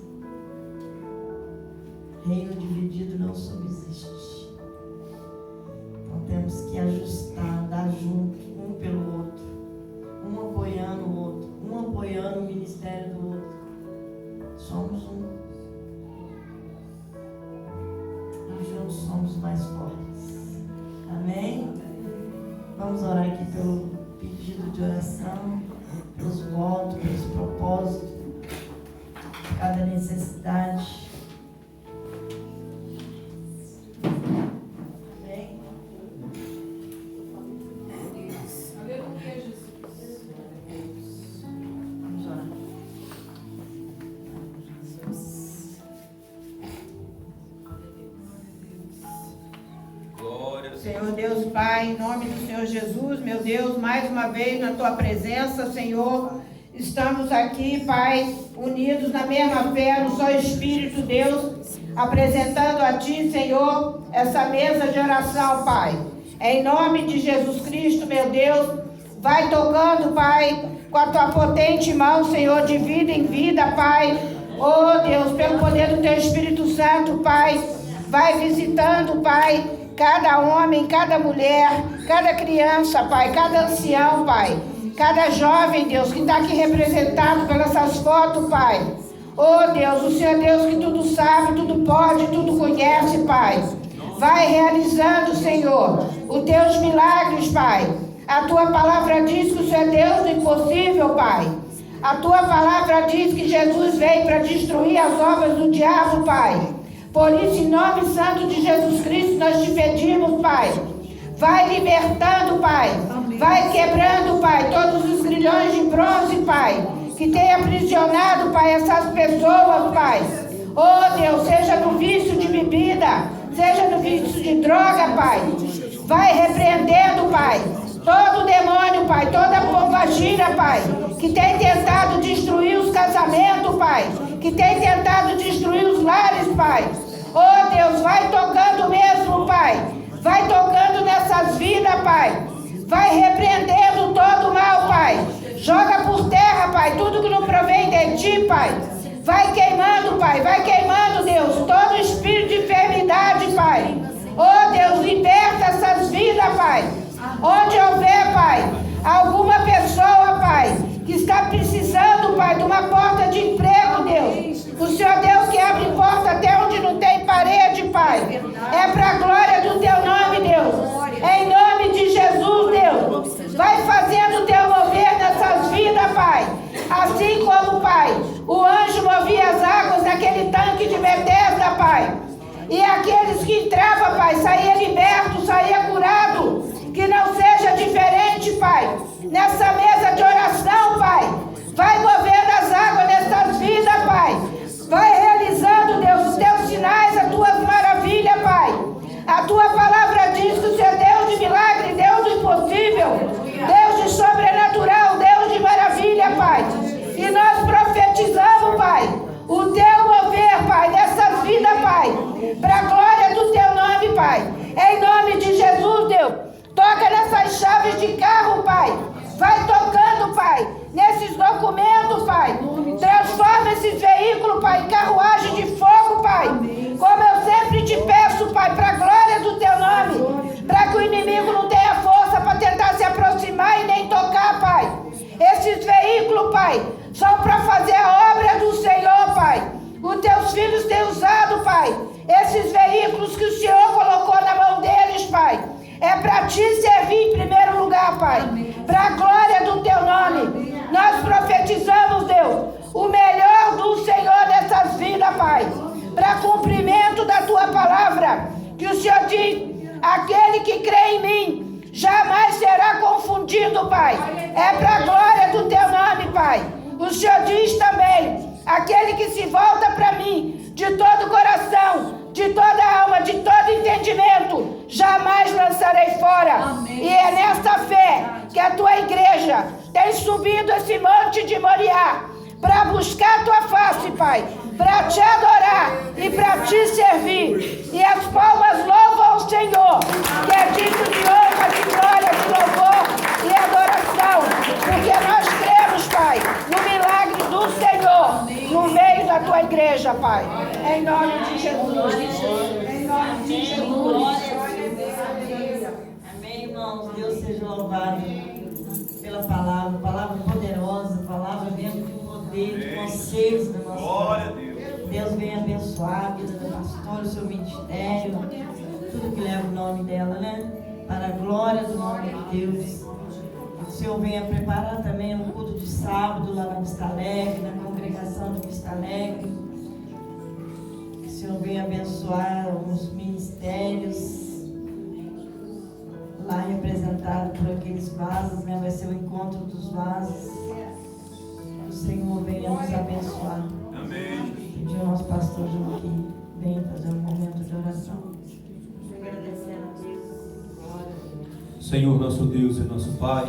Reino dividido não subsiste. Então temos que ajustar, andar junto, um pelo outro. Um apoiando o outro. Um apoiando o ministério do outro. Somos um. Nós juntos somos mais fortes. Amém? Vamos orar aqui pelo pedido de oração, pelos votos, pelos propósitos, cada necessidade. Amém? Aleluia, Jesus. Vamos orar. Senhor Deus Pai, em nome do Senhor Jesus, meu Deus, mais uma vez na Tua presença, Senhor, estamos aqui, Pai, unidos na mesma fé, no só Espírito, Deus, apresentando a Ti, Senhor, essa mesa de oração, Pai. Em nome de Jesus Cristo, meu Deus, vai tocando, Pai, com a Tua potente mão, Senhor, de vida em vida, Pai. Oh, Deus, pelo poder do Teu Espírito Santo, Pai, vai visitando, Pai, cada homem, cada mulher, cada criança, Pai, cada ancião, Pai, cada jovem, Deus, que está aqui representado pelas essas fotos, Pai. Oh, Deus, o Senhor é Deus que tudo sabe, tudo pode, tudo conhece, Pai. Vai realizando, Senhor, os Teus milagres, Pai. A Tua palavra diz que o Senhor é Deus do impossível, Pai. A Tua palavra diz que Jesus veio para destruir as obras do diabo, Pai. Por isso, em nome santo de Jesus Cristo, nós te pedimos, Pai. Vai libertando, Pai. Vai quebrando, Pai, todos os grilhões de bronze, Pai, que tem aprisionado, Pai, essas pessoas, Pai. Oh, Deus, seja no vício de bebida, seja no vício de droga, Pai. Vai repreendendo, Pai, todo demônio, Pai, toda pombagira, Pai, que tem tentado destruir os casamentos, Pai, que tem tentado destruir os lares, Pai. Oh, Deus, vai tocando mesmo, Pai. Vai tocando nessas vidas, Pai. Vai repreendendo todo o mal, Pai. Joga por terra, Pai, tudo que não provém de Ti, Pai. Vai queimando, Pai. Vai queimando, Deus, todo espírito de enfermidade, Pai. Oh, Deus, liberta essas vidas, Pai. Onde houver, Pai, alguma pessoa, Pai, que está precisando, Pai, de uma porta de emprego, Deus. O Senhor Deus que abre porta até onde não tem parede, Pai. É para a glória do Teu nome, Deus. Em nome de Jesus, Deus. Vai fazendo o Teu mover nessas vidas, Pai. Assim como, Pai, o anjo movia as águas daquele tanque de Betesda, Pai. E aqueles que entravam, Pai, saía liberto, saía curado. Que não seja diferente, Pai, nessa mesa de oração, Pai. Vai movendo as águas nessas vidas, Pai. Vai realizando, Deus, os teus sinais, as tuas maravilhas, Pai. A tua palavra diz que você é Deus de milagre, Deus do impossível, Deus de sobrenatural, Deus de maravilha, Pai. E nós profetizamos, Pai, o teu mover, Pai, nessas vidas, Pai, para a glória do teu nome, Pai. Em nome de Jesus, Deus, toca nessas chaves de carro, Pai. Vai tocando, Pai, nesses documentos, Pai. Transforma esses veículos, Pai, em carruagem de fogo, Pai. Como eu sempre te peço, Pai, para a glória do teu nome, para que o inimigo não tenha força para tentar se aproximar e nem tocar, Pai. Esses veículos, Pai, são para fazer a obra do Senhor, Pai. Os teus filhos têm usado, Pai, esses veículos que o Senhor colocou na mão deles, Pai. É para te servir em primeiro lugar, Pai. Para a glória do teu nome. Nós profetizamos, Deus, o melhor do Senhor nessas vidas, Pai. Para cumprimento da tua palavra. Que o Senhor diz, aquele que crê em mim jamais será confundido, Pai. É para a glória do teu nome, Pai. O Senhor diz também, aquele que se volta para mim de todo o coração, de toda a alma, de todo entendimento, jamais lançarei fora. Amém. E é nesta fé que a tua igreja tem subido esse monte de Moriá para buscar a tua face, Pai, para te adorar e para te servir. E as palmas louvam ao Senhor, que é digno de honra, de glória, de louvor e adoração, porque nós cremos, Pai, no milagre do Senhor no meio da tua igreja, Pai. Em nome de Jesus. Em nome de Jesus. Amém, irmãos. Deus seja louvado pela palavra poderosa, palavra mesmo de poder, de conselhos da nossa Glória a Deus. Deus venha abençoar a vida da pastora, o seu ministério, tudo que leva o nome dela, né? Para a glória do nome de Deus. O Senhor venha preparar também um culto de sábado lá na Vista Alegre, na congregação de Vista Alegre. Que o Senhor venha abençoar os ministérios lá representados por aqueles vasos, né? Vai ser o encontro dos vasos. Que o Senhor venha nos abençoar. Amém. Pedir ao nosso pastor Joaquim venha fazer um momento de oração. Agradecendo a Deus. Senhor, nosso Deus e nosso Pai,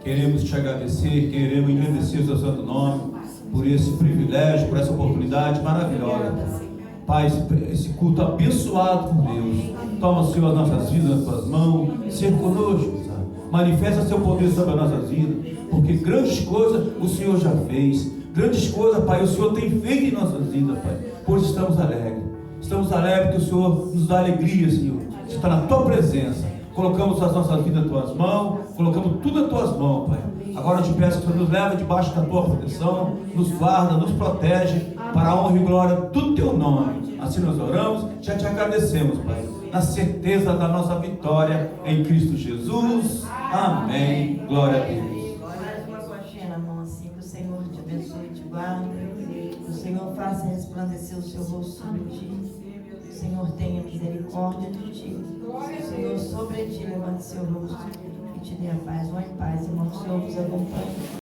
queremos te agradecer, queremos agradecer o seu santo nome por esse privilégio, por essa oportunidade maravilhosa. Pai, esse culto abençoado por Deus. Toma, Senhor, as nossas vidas nas tuas mãos, ser conosco, sabe? Manifesta seu poder sobre as nossas vidas, porque grandes coisas o Senhor já fez. Grandes coisas, Pai, o Senhor tem feito em nossas vidas, Pai. Por isso estamos alegres. Estamos alegres porque o Senhor nos dá alegria, Senhor. De estar na tua presença. Colocamos as nossas vidas nas tuas mãos. Colocamos tudo nas tuas mãos, Pai. Agora eu te peço que o Senhor nos leve debaixo da tua proteção. Nos guarda, nos protege. Para a honra e glória do teu nome. Assim nós oramos. Já te agradecemos, Pai. Na certeza da nossa vitória em Cristo Jesus. Amém. Glória a Deus. O Senhor faça resplandecer o seu rosto sobre ti. O Senhor tenha misericórdia de ti. O Senhor sobre ti levante seu rosto e te dê a paz. Vão em paz, irmão. O Senhor vos acompanhe.